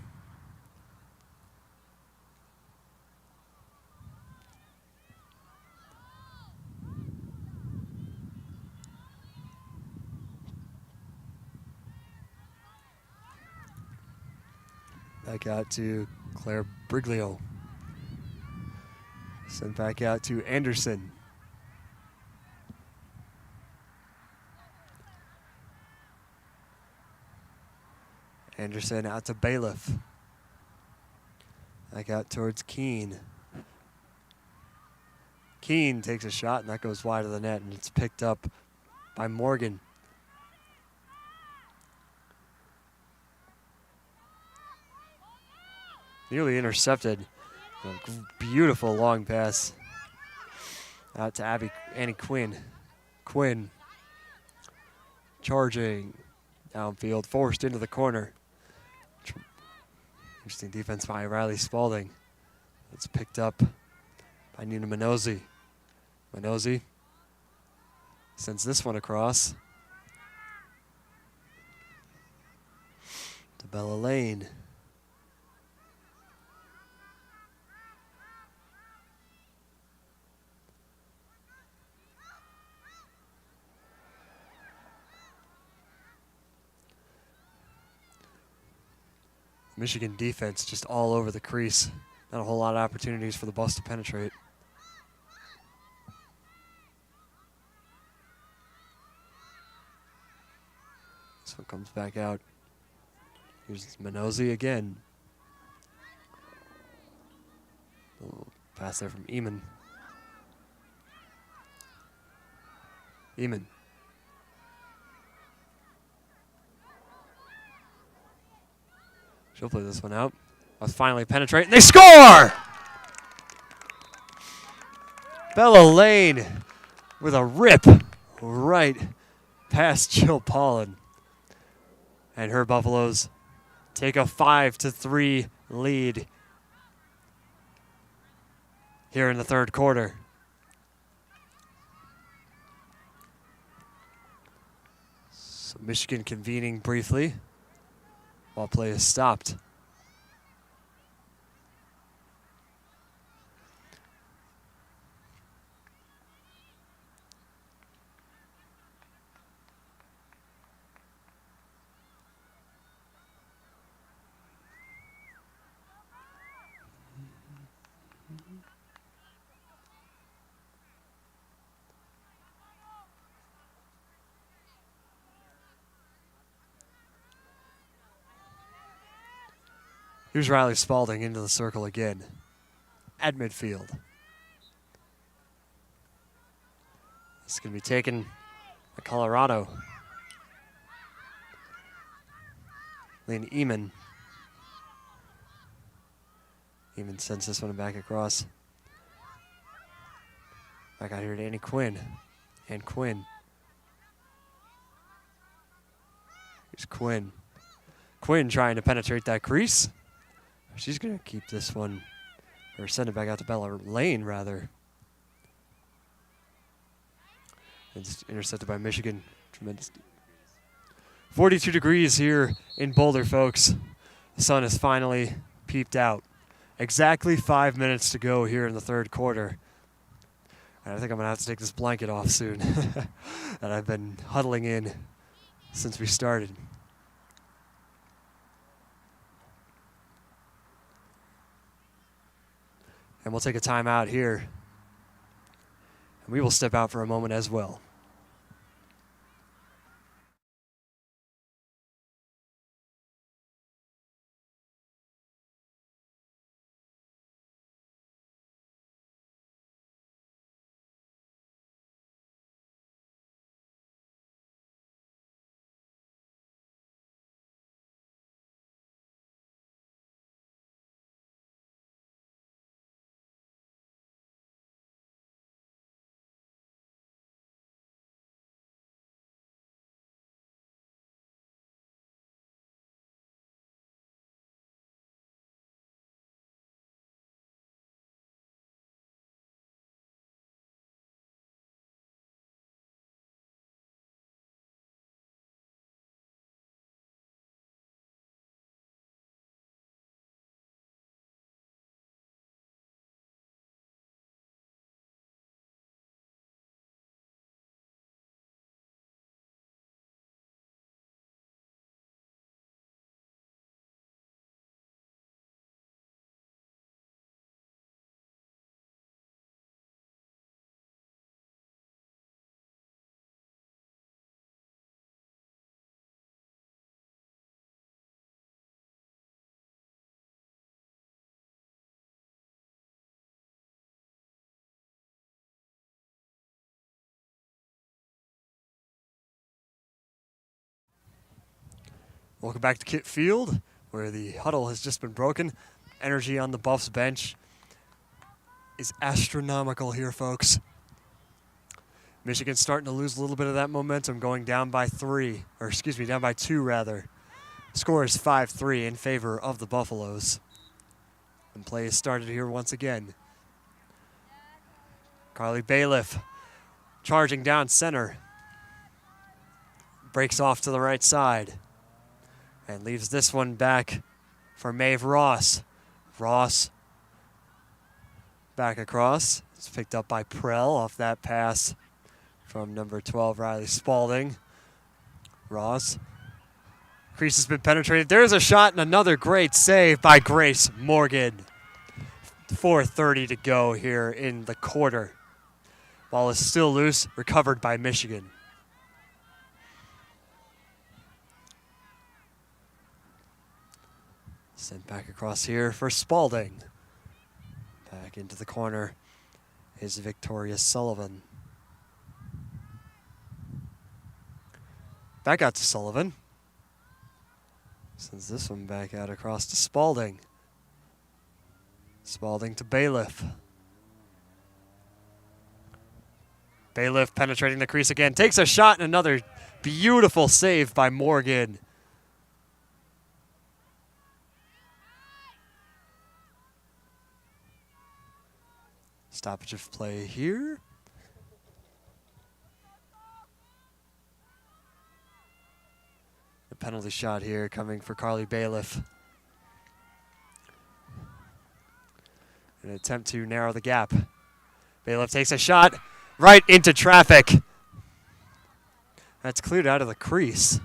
Back out to Claire Briglio. Sent back out to Anderson. Anderson out to Bailiff. Back out towards Keene. Keene takes a shot, and that goes wide of the net, and it's picked up by Morgan. Nearly intercepted. A beautiful long pass out to Annie Quinn. Quinn charging downfield, forced into the corner. Interesting defense by Riley Spalding. It's picked up by Nina Minozzi. Minozzi Sends this one across to Bella Lane. Michigan defense just all over the crease. Not a whole lot of opportunities for the Buffs to penetrate. This one comes back out. Here's Minozzi again. A little pass there from Eamon. Eamon. She'll play this one out. Let's finally penetrate, and they score! Bella Lane with a rip right past Jill Pollan. And her Buffaloes take a 5-3 lead here in the third quarter. So Michigan convening briefly while play is stopped. Here's Riley Spalding into the circle again at midfield. It's going to be taken by Colorado. Lynn Eamon. Eamon sends this one back across. Back out here to Annie Quinn. And Quinn. Here's Quinn. Quinn trying to penetrate that crease. She's going to keep this one, or send it back out to Bella Lane, rather. It's intercepted by Michigan. Tremendous. 42 degrees here in Boulder, folks. The sun has finally peeped out. Exactly 5 minutes to go here in the third quarter. And I think I'm going to have to take this blanket off soon that I've been huddling in since we started. And we'll take a timeout here. And we will step out for a moment as well. Welcome back to Kit Field, where the huddle has just been broken. Energy on the Buffs bench is astronomical here, folks. Michigan's starting to lose a little bit of that momentum, going down by down by 2 rather. Score is 5-3 in favor of the Buffaloes. And play is started here once again. Carly Bailiff charging down center. breaks off to the right side and leaves this one back for Maeve Ross. Ross back across. It's picked up by Prell off that pass from number 12, Riley Spalding. Ross. Crease has been penetrated. There's a shot and another great save by Grace Morgan. 4:30 to go here in the quarter. Ball is still loose, recovered by Michigan. Sent back across here for Spalding. Back into the corner is Victoria Sullivan. Back out to Sullivan. Sends this one back out across to Spalding. Spalding to Bailiff. Bailiff penetrating the crease again. Takes a shot and another beautiful save by Morgan. Stoppage of play here. The penalty shot here coming for Carly Bailiff. An attempt to narrow the gap. Bailiff takes a shot right into traffic. That's cleared out of the crease.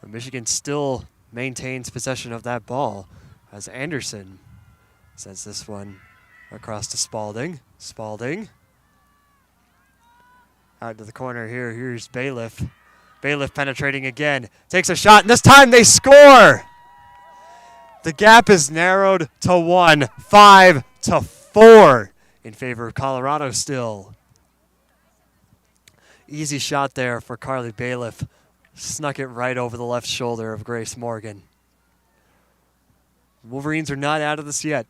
But Michigan still maintains possession of that ball as Anderson sends this one across to Spalding. Spalding. Out to the corner here. Here's Bailiff. Bailiff penetrating again. Takes a shot, and this time they score! The gap is narrowed to 1, 5-4 in favor of Colorado still. Easy shot there for Carly Bailiff. Snuck it right over the left shoulder of Grace Morgan. Wolverines are not out of this yet.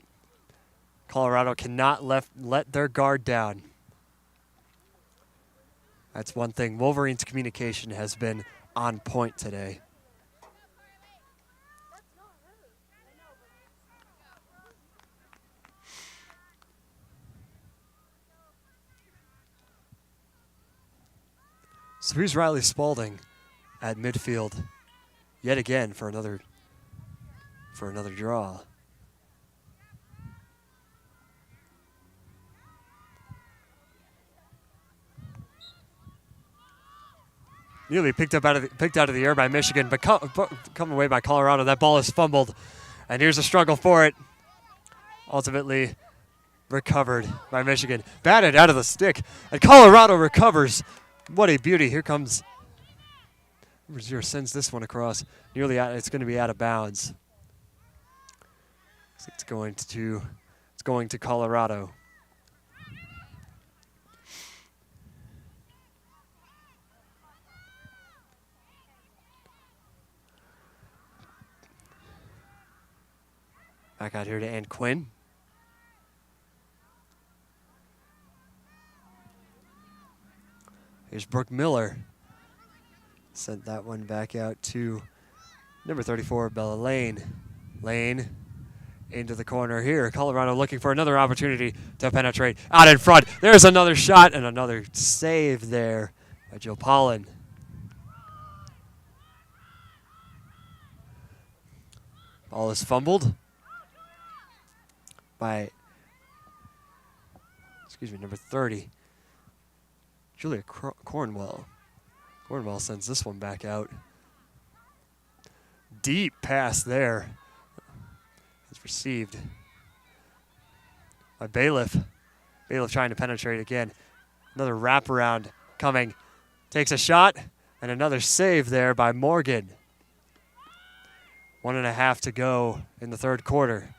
Colorado cannot let their guard down. That's one thing. Wolverines' communication has been on point today. So here's Riley Spalding at midfield yet again for another draw. Nearly picked out of the air by Michigan, but come away by Colorado. That ball is fumbled, and here's a struggle for it. Ultimately recovered by Michigan. Batted out of the stick, and Colorado recovers. What a beauty. Here comes Reserve, sends this one across. Nearly out, it's going to be out of bounds. It's going to Colorado. Back out here to Ann Quinn. Here's Brooke Miller. Sent that one back out to number 34, Bella Lane. Lane into the corner here. Colorado looking for another opportunity to penetrate. Out in front. There's another shot and another save there by Jill Pollen. Ball is fumbled by, number 30, Julia Cornwell. Cornwell sends this one back out. Deep pass there. It's received by Bailiff. Bailiff trying to penetrate again. Another wraparound coming. Takes a shot and another save there by Morgan. 1.5 to go in the third quarter.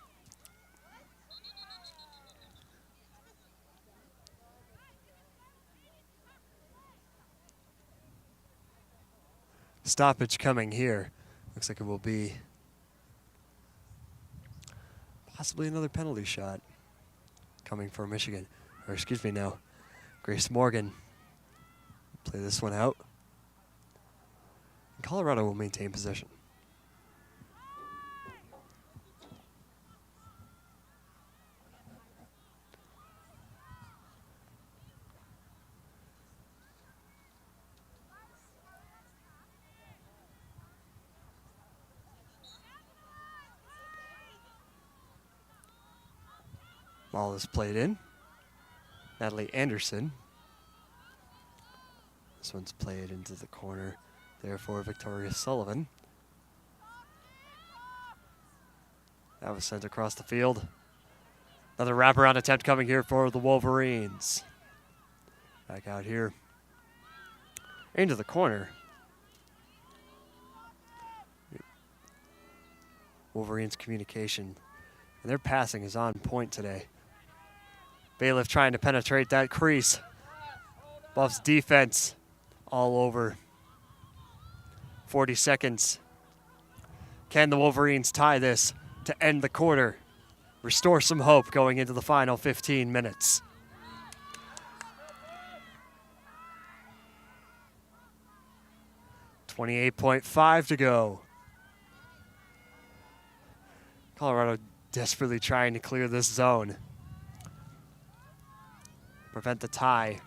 Stoppage coming here. Looks like it will be possibly another penalty shot coming for Michigan. Or excuse me now, Grace Morgan. Play this one out. Colorado will maintain possession. Ball is played in. Natalie Anderson. This one's played into the corner there for Victoria Sullivan. That was sent across the field. Another wraparound attempt coming here for the Wolverines. Back out here. Into the corner. Wolverines communication. And their passing is on point today. Bailiff trying to penetrate that crease. Buffs defense all over. 40 seconds. Can the Wolverines tie this to end the quarter? Restore some hope going into the final 15 minutes. .5 to go. Colorado desperately trying to clear this zone. Prevent the tie.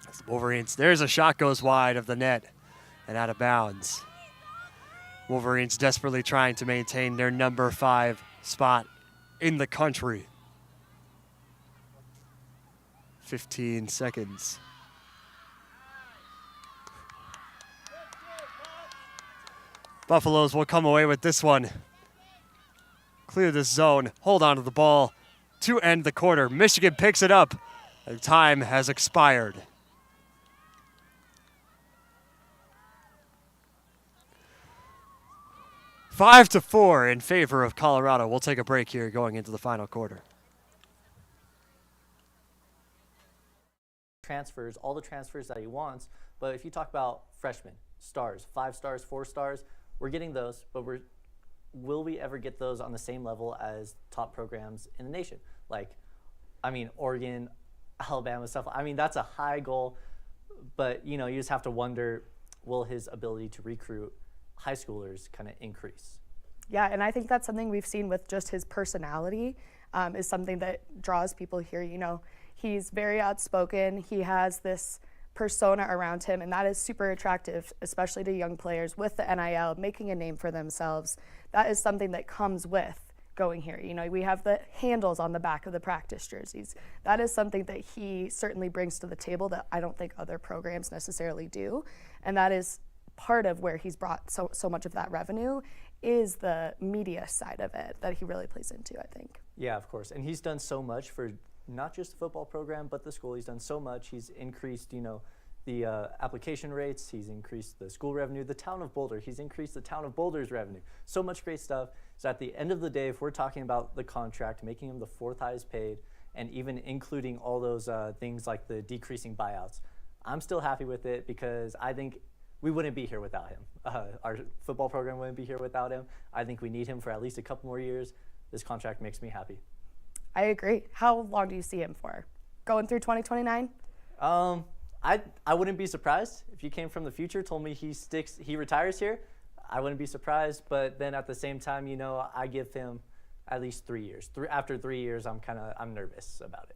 As the Wolverines, there's a shot goes wide of the net and out of bounds. Wolverines desperately trying to maintain their number 5 spot in the country. 15 seconds. Buffaloes will come away with this one. Clear this zone, hold on to the ball to end the quarter. Michigan picks it up. The time has expired. Five to 4 in favor of Colorado. We'll take a break here going into the final quarter. Transfers, all the transfers that he wants, but if you talk about freshmen, stars, 5 stars, 4 stars, we're getting those, but will we ever get those on the same level as top programs in the nation? Like, I mean, Oregon, Alabama stuff. I mean, that's a high goal, but you just have to wonder, will his ability to recruit high schoolers kind of increase? Yeah, and I think that's something we've seen with just his personality is something that draws people here. He's very outspoken. He has this persona around him, and that is super attractive, especially to young players with the NIL, making a name for themselves. That is something that comes with going here. We have the handles on the back of the practice jerseys. That is something that he certainly brings to the table that I don't think other programs necessarily do, and that is part of where he's brought so much of that revenue is the media side of it that he really plays into, I think. Yeah, of course, and he's done so much for not just the football program, but the school. He's done so much. He's increased, the application rates. He's increased the school revenue. The town of Boulder, he's increased the town of Boulder's revenue. So much great stuff. So at the end of the day, if we're talking about the contract, making him the 4th highest paid, and even including all those things like the decreasing buyouts, I'm still happy with it because I think we wouldn't be here without him. Our football program wouldn't be here without him. I think we need him for at least a couple more years. This contract makes me happy. I agree. How long do you see him for? Going through 2029? I wouldn't be surprised if you came from the future, told me he retires here. I wouldn't be surprised, but then at the same time, I give him at least 3 years. After 3 years, I'm nervous about it.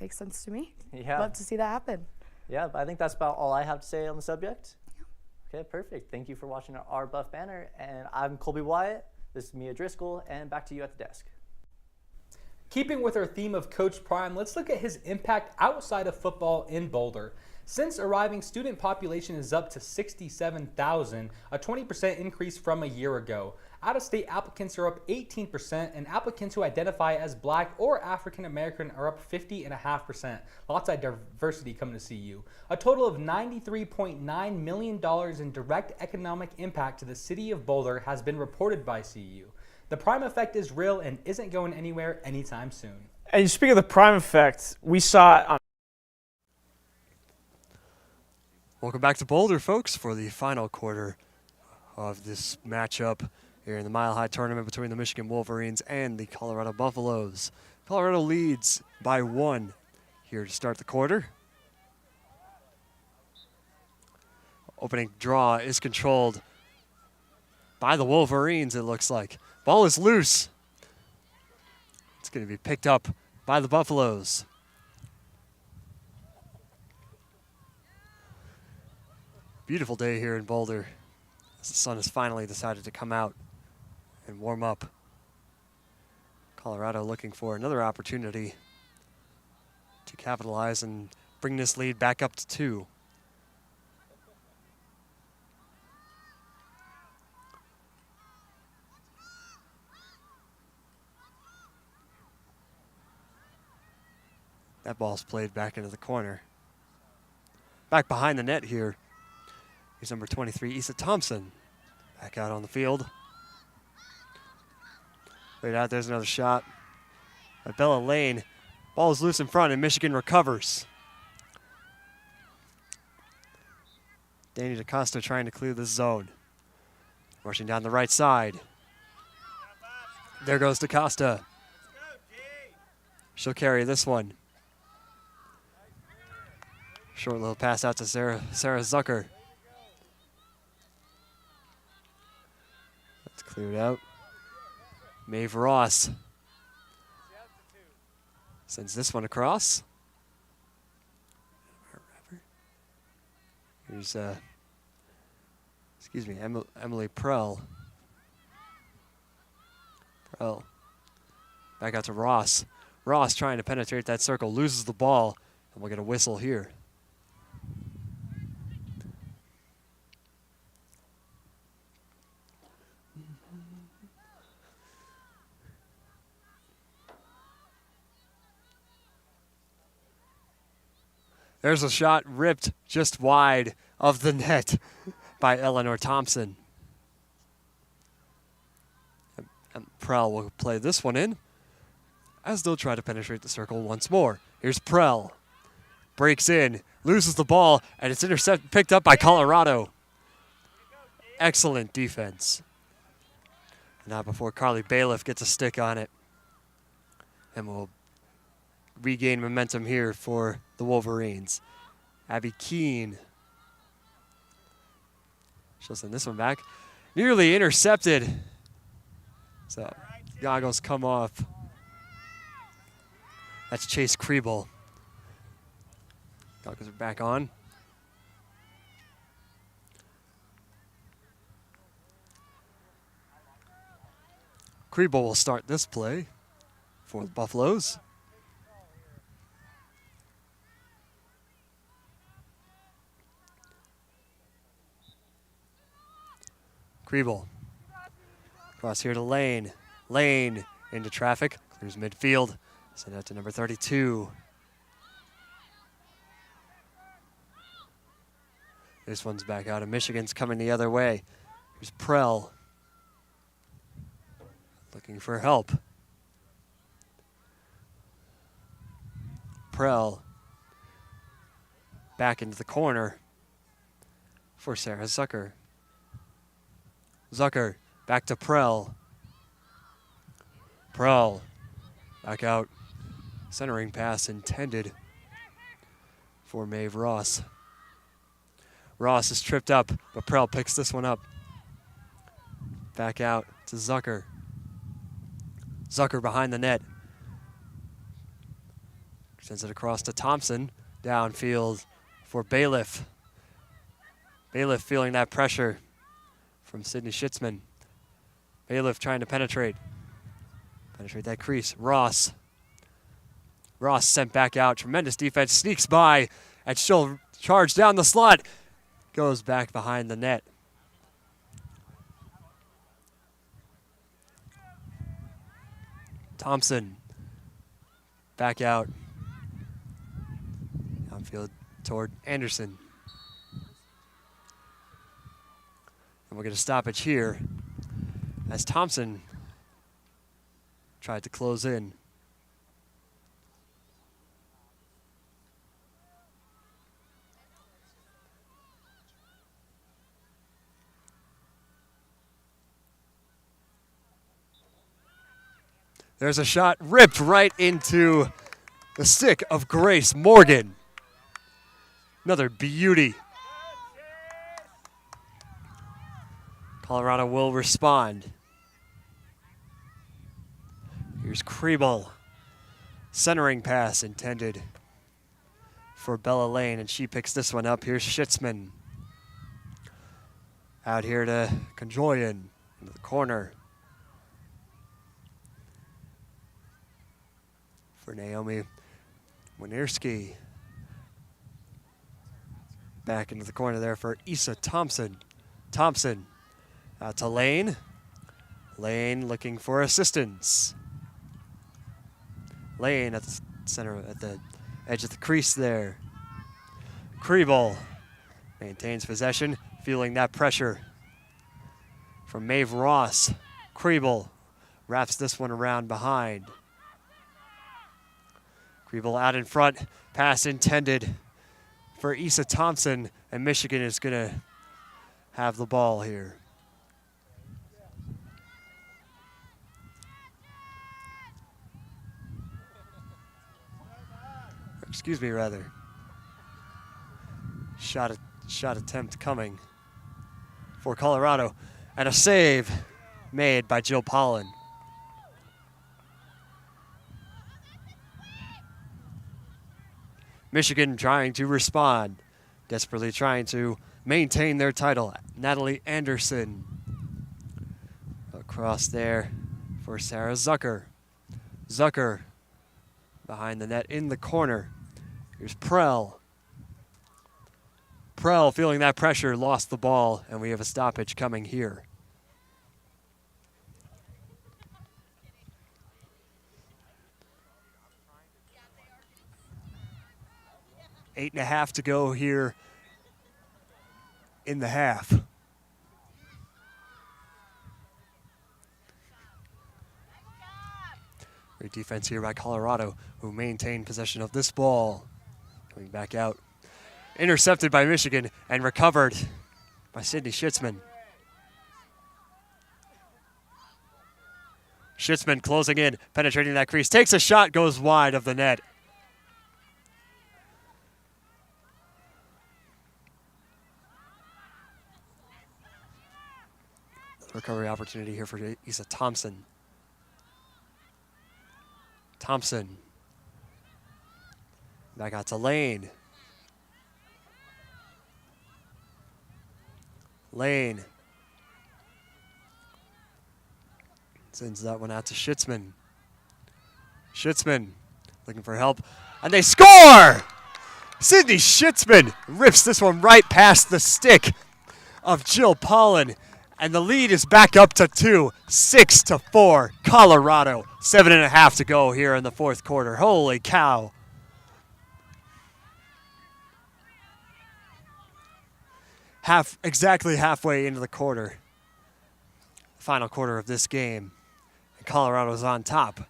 Makes sense to me. Yeah. Love to see that happen. Yeah, but I think that's about all I have to say on the subject. Yeah. Okay, perfect. Thank you for watching our Buff Banner, and I'm Colby Wyatt. This is Mia Driscoll, and back to you at the desk. Keeping with our theme of Coach Prime, let's look at his impact outside of football in Boulder. Since arriving, student population is up to 67,000, a 20% increase from a year ago. Out-of-state applicants are up 18%, and applicants who identify as Black or African American are up 50.5%. Lots of diversity coming to CU. A total of $93.9 million in direct economic impact to the city of Boulder has been reported by CU. The Prime effect is real and isn't going anywhere anytime soon. And speaking of the Prime effect, we saw it on. Welcome back to Boulder, folks, for the final quarter of this matchup here in the Mile High Tournament between the Michigan Wolverines and the Colorado Buffaloes. Colorado leads by 1 here to start the quarter. Opening draw is controlled by the Wolverines, it looks like. Ball is loose. It's going to be picked up by the Buffaloes. Beautiful day here in Boulder. The sun has finally decided to come out and warm up. Colorado looking for another opportunity to capitalize and bring this lead back up to 2. That ball's played back into the corner. Back behind the net here. Here's number 23, Issa Thompson. Back out on the field. Right out, there's another shot by Bella Lane. Ball is loose in front and Michigan recovers. Danny DaCosta trying to clear the zone. Rushing down the right side. There goes DaCosta. She'll carry this one. Short little pass out to Sarah Zucker. That's cleared out. Maeve Ross sends this one across. Here's Emily Prell. Back out to Ross. Ross trying to penetrate that circle, loses the ball, and we'll get a whistle here. There's a shot ripped just wide of the net by Eleanor Thompson. And Prell will play this one in as they'll try to penetrate the circle once more. Here's Prell. Breaks in, loses the ball, and it's picked up by Colorado. Excellent defense. Now before Carly Bailiff gets a stick on it. And we'll regain momentum here for the Wolverines. Abby Keene. She'll send this one back. Nearly intercepted. So goggles come off. That's Chase Kriebel. Goggles are back on. Kriebel will start this play for the Buffaloes. Kriebel. Cross here to Lane. Lane into traffic. Clears midfield. Send out to number 32. This one's back out, and Michigan's coming the other way. Here's Prell. Looking for help. Prell. Back into the corner for Sarah Zucker. Zucker back to Prell. Prell back out. Centering pass intended for Maeve Ross. Ross is tripped up, but Prell picks this one up. Back out to Zucker. Zucker behind the net. Sends it across to Thompson. Downfield for Bailiff. Bailiff feeling that pressure from Sydney Schitzman. Bailiff trying to penetrate. Penetrate that crease. Ross. Ross sent back out. Tremendous defense. Sneaks by. And she'll charge down the slot. Goes back behind the net. Thompson. Back out. Downfield toward Anderson. And we'll get a stoppage here as Thompson tried to close in. There's a shot ripped right into the stick of Grace Morgan. Another beauty. Colorado will respond. Here's Kriebel. Centering pass intended for Bella Lane, and she picks this one up. Here's Schitzman. Out here to Conjoyan into the corner. for Naomi Winierski. Back into the corner there for Issa Thompson. Thompson out to Lane. Lane looking for assistance. Lane at the center, at the edge of the crease there. Kriebel maintains possession, feeling that pressure from Maeve Ross. Kriebel wraps this one around behind. Kriebel out in front, pass intended for Issa Thompson, and Michigan is going to have the ball here. Excuse me, rather. Shot attempt coming for Colorado, and a save made by Jill Pollen. Michigan trying to respond, desperately trying to maintain their title. Natalie Anderson across there for Sarah Zucker. Zucker behind the net in the corner. Here's Prell. Prell feeling that pressure, lost the ball, and we have a stoppage coming here. Eight and a half to go here in the half. Great defense here by Colorado, who maintain possession of this ball. Coming back out. Intercepted by Michigan and recovered by Sydney Schitzman. Schitzman closing in, penetrating that crease. Takes a shot, goes wide of the net. Recovery opportunity here for Issa Thompson. Thompson. Back out to Lane. Lane. Sends that one out to Schitzman. Schitzman looking for help. And they score! Sydney Schitzman rips this one right past the stick of Jill Pollen. And the lead is back up to 2, 6-4, Colorado. 7.5 to go here in the fourth quarter. Holy cow. Exactly halfway into the quarter. Final quarter of this game. And Colorado's on top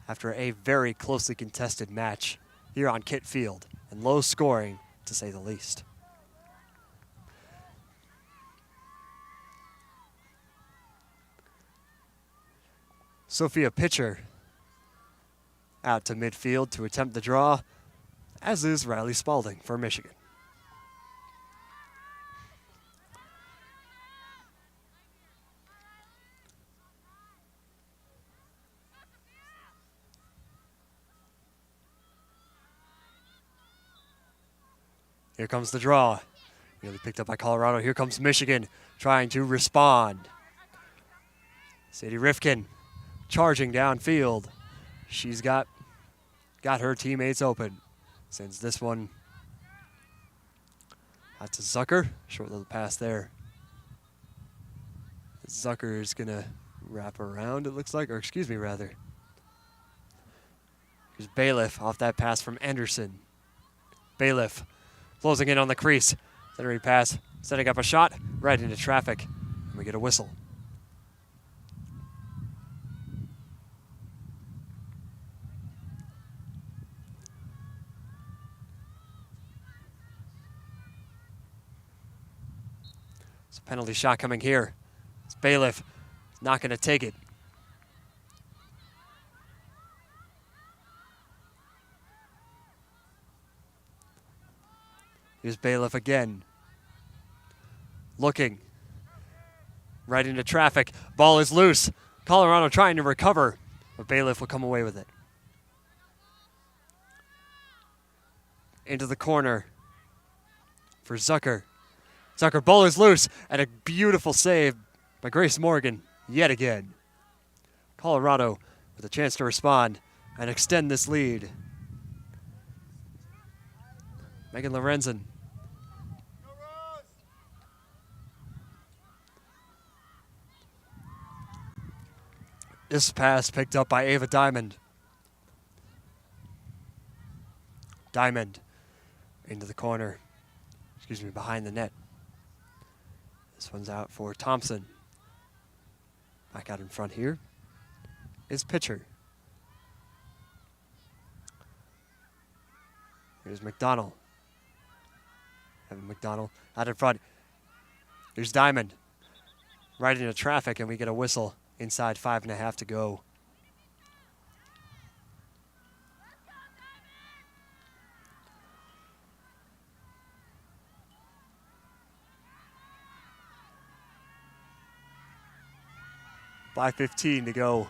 after a very closely contested match here on Kit Field. And low scoring, to say the least. Sophia Pitcher out to midfield to attempt the draw, as is Riley Spalding for Michigan. Here comes the draw. Nearly picked up by Colorado. Here comes Michigan trying to respond. Sadie Rifkin charging downfield. She's got her teammates open. Sends this one out to Zucker. Short little pass there. Zucker is going to wrap around, it looks like. Or excuse me, rather. Here's Bailiff off that pass from Anderson. Bailiff closing in on the crease. Centering pass, setting up a shot right into traffic. And we get a whistle. It's a penalty shot coming here. It's Bailiff not going to take it. Here's Bailiff again. Looking. Right into traffic. Ball is loose. Colorado trying to recover, but Bailiff will come away with it. Into the corner for Zucker. Zucker, ball is loose, and a beautiful save by Grace Morgan yet again. Colorado with a chance to respond, and extend this lead. Megan Lorenzen. This pass picked up by Ava Diamond. Diamond into the corner. Behind the net. This one's out for Thompson. Back out in front here is Pitcher. Here's McDonald. Evan McDonald out in front. Here's Diamond. Right into traffic, and we get a whistle inside 5.5 to go. .5:15 to go.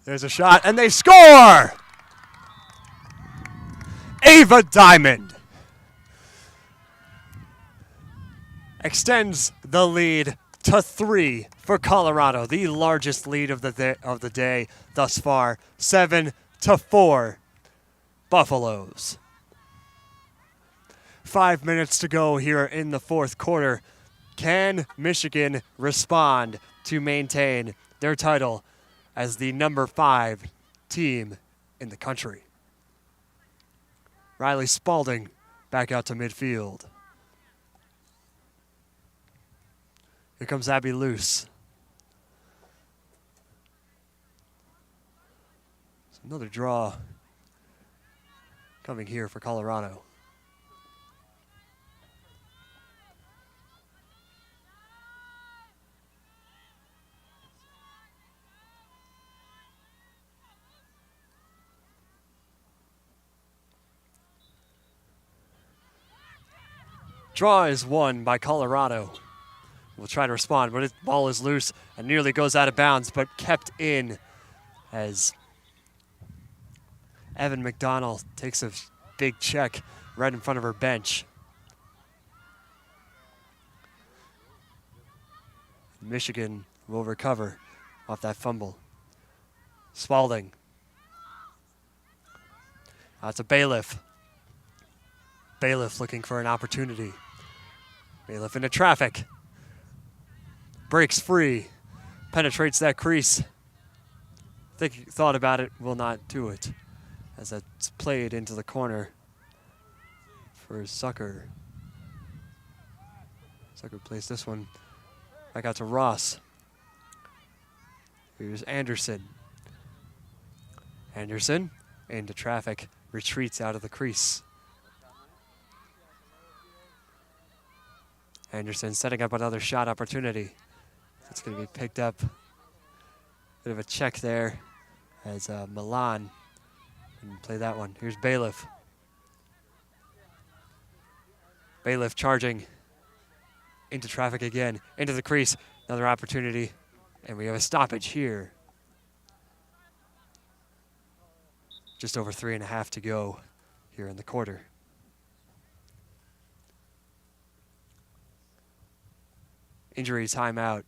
There's a shot, and they score! Ava Diamond extends the lead to 3 for Colorado, the largest lead of the day thus far, 7-4 Buffaloes. 5 minutes to go here in the fourth quarter. Can Michigan respond to maintain their title as the number 5 team in the country? Riley Spalding back out to midfield. Here comes Abby Luce. It's another draw coming here for Colorado. Draw is won by Colorado. We'll try to respond, but the ball is loose and nearly goes out of bounds, but kept in as Evan McDonald takes a big check right in front of her bench. Michigan will recover off that fumble. Spalding. It's a Bailiff. Bailiff looking for an opportunity. Bailiff into traffic. Breaks free. Penetrates that crease. Thought about it, will not do it. As that's played into the corner for Zucker. Zucker plays this one back out to Ross. Here's Anderson. Anderson into traffic. Retreats out of the crease. Anderson setting up another shot opportunity. It's going to be picked up. Bit of a check there as Milan can play that one. Here's Bailiff. Bailiff charging into traffic again, into the crease. Another opportunity, and we have a stoppage here. Just over 3.5 to go here in the quarter. Injury timeout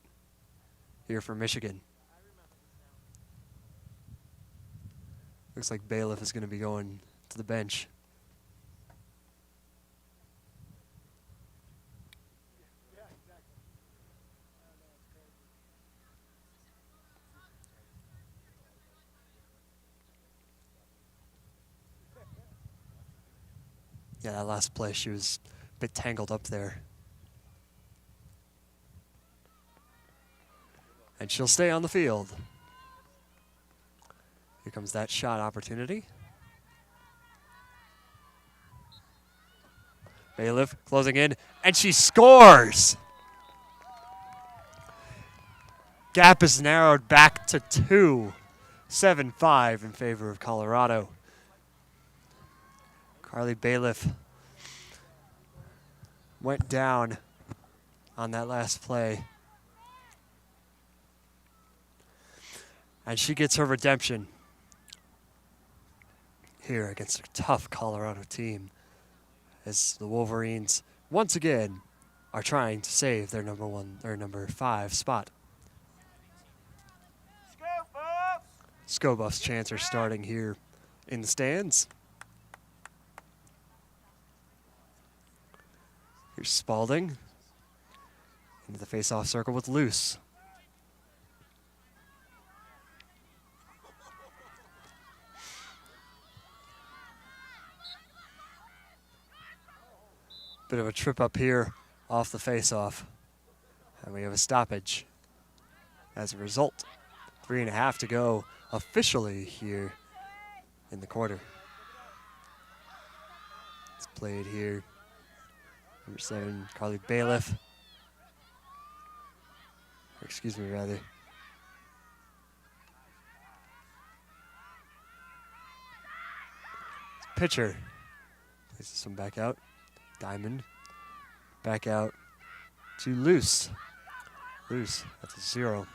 here for Michigan. Looks like Bailiff is going to be going to the bench. Yeah, that last play, she was a bit tangled up there. And she'll stay on the field. Here comes that shot opportunity. Bailiff closing in, and she scores! Gap is narrowed back to 2. 7-5 in favor of Colorado. Carly Bailiff went down on that last play. And she gets her redemption here against a tough Colorado team as the Wolverines once again are trying to save their number 5 spot Scobuff's chants are starting here in the stands. Here's Spalding into the face-off circle with Luce. Bit of a trip up here off the face-off. And we have a stoppage. As a result, 3.5 to go officially here in the quarter. It's played here. Number 7, Carly Bailiff. Or excuse me, rather. Pitcher. Places some back out. Diamond. Back out to Luce. Luce, that's a 0.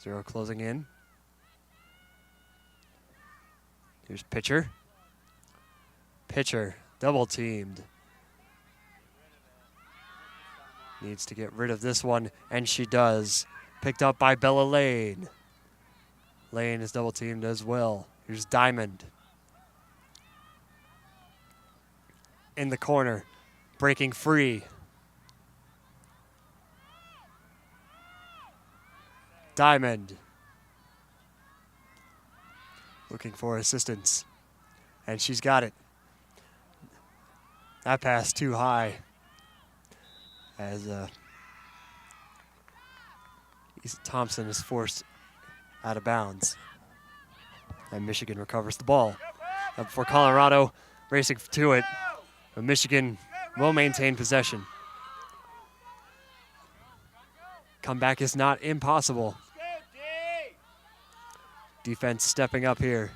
0 closing in. Here's pitcher. Pitcher, double teamed. Needs to get rid of this one, and she does. Picked up by Bella Lane. Lane is double teamed as well. Here's Diamond. In the corner, breaking free. Diamond. Looking for assistance. And she's got it. That pass too high. As Thompson is forced out of bounds. And Michigan recovers the ball. Up for Colorado, racing to it. But Michigan will maintain possession. Comeback is not impossible. Defense stepping up here.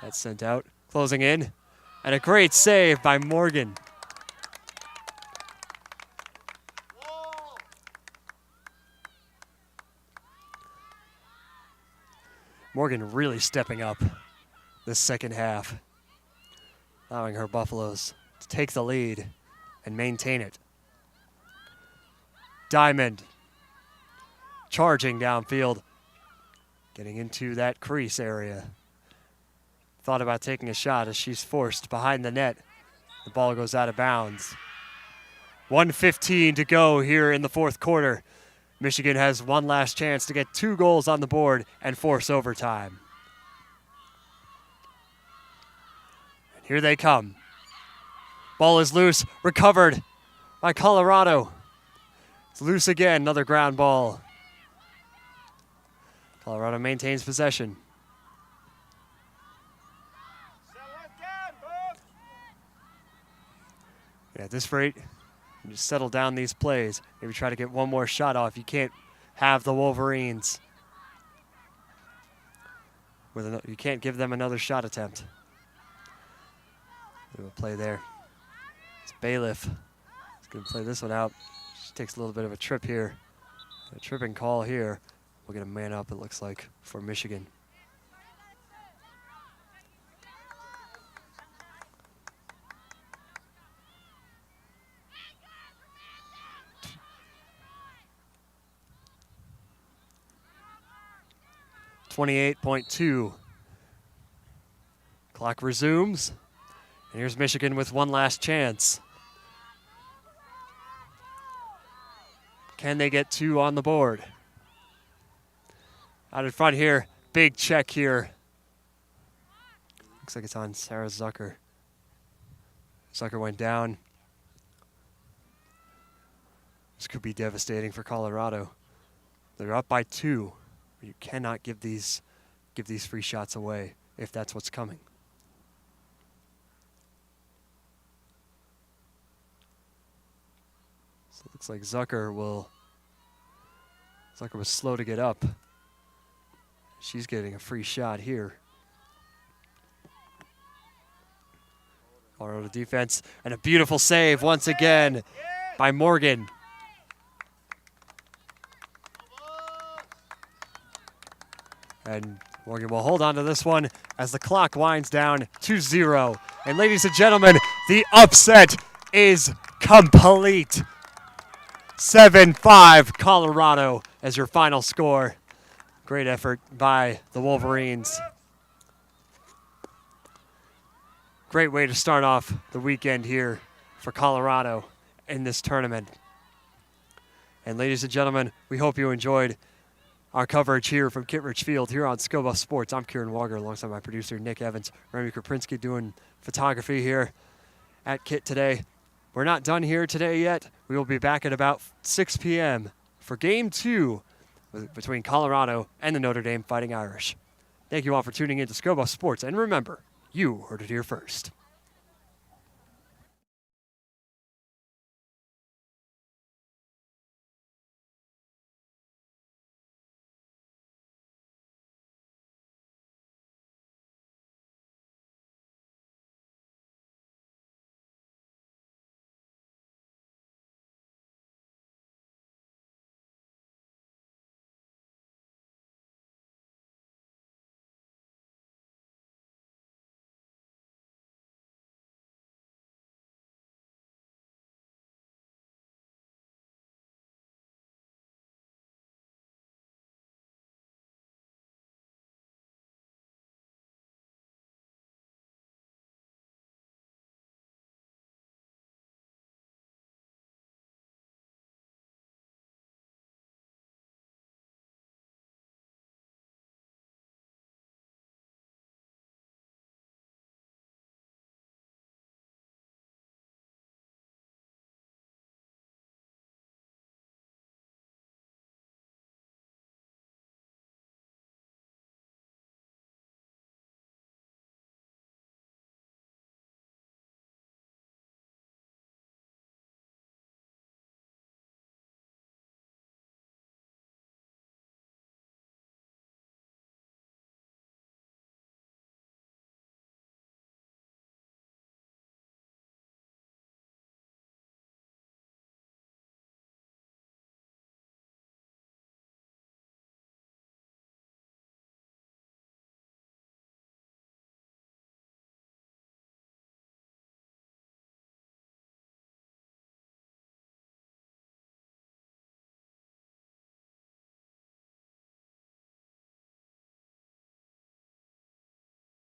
That's sent out. Closing in. And a great save by Morgan. Morgan really stepping up this second half, allowing her Buffaloes to take the lead and maintain it. Diamond charging downfield, getting into that crease area. Thought about taking a shot as she's forced behind the net. The ball goes out of bounds. 1:15 to go here in the fourth quarter. Michigan has one last chance to get 2 goals on the board and force overtime. And here they come. Ball is loose, recovered by Colorado. It's loose again, another ground ball. Colorado maintains possession. At this rate, you just settle down these plays. Maybe try to get one more shot off. You can't have the Wolverines. You can't give them another shot attempt. We'll play there. It's Bailiff. He's going to play this one out. She takes a little bit of a trip here. A tripping call here. We'll get a man up, it looks like, for Michigan. .2. Clock resumes. And here's Michigan with one last chance. Can they get 2 on the board? Out in front here, big check here. Looks like it's on Sarah Zucker. Zucker went down. This could be devastating for Colorado. They're up by 2. You cannot give these free shots away if that's what's coming. So it looks like Zucker was slow to get up. She's getting a free shot here. Colorado defense and a beautiful save once again by Morgan. And Morgan will hold on to this one as the clock winds down to 0. And ladies and gentlemen, the upset is complete. 7-5 Colorado as your final score. Great effort by the Wolverines. Great way to start off the weekend here for Colorado in this tournament. And ladies and gentlemen, we hope you enjoyed our coverage here from Kittredge Field here on Scoba Sports. I'm Kieran Walker alongside my producer Nick Evans. Remy Kraprinsky doing photography here at Kit today. We're not done here today yet. We will be back at about 6 p.m. for Game 2 between Colorado and the Notre Dame Fighting Irish. Thank you all for tuning in to Scoba Sports. And remember, you heard it here first.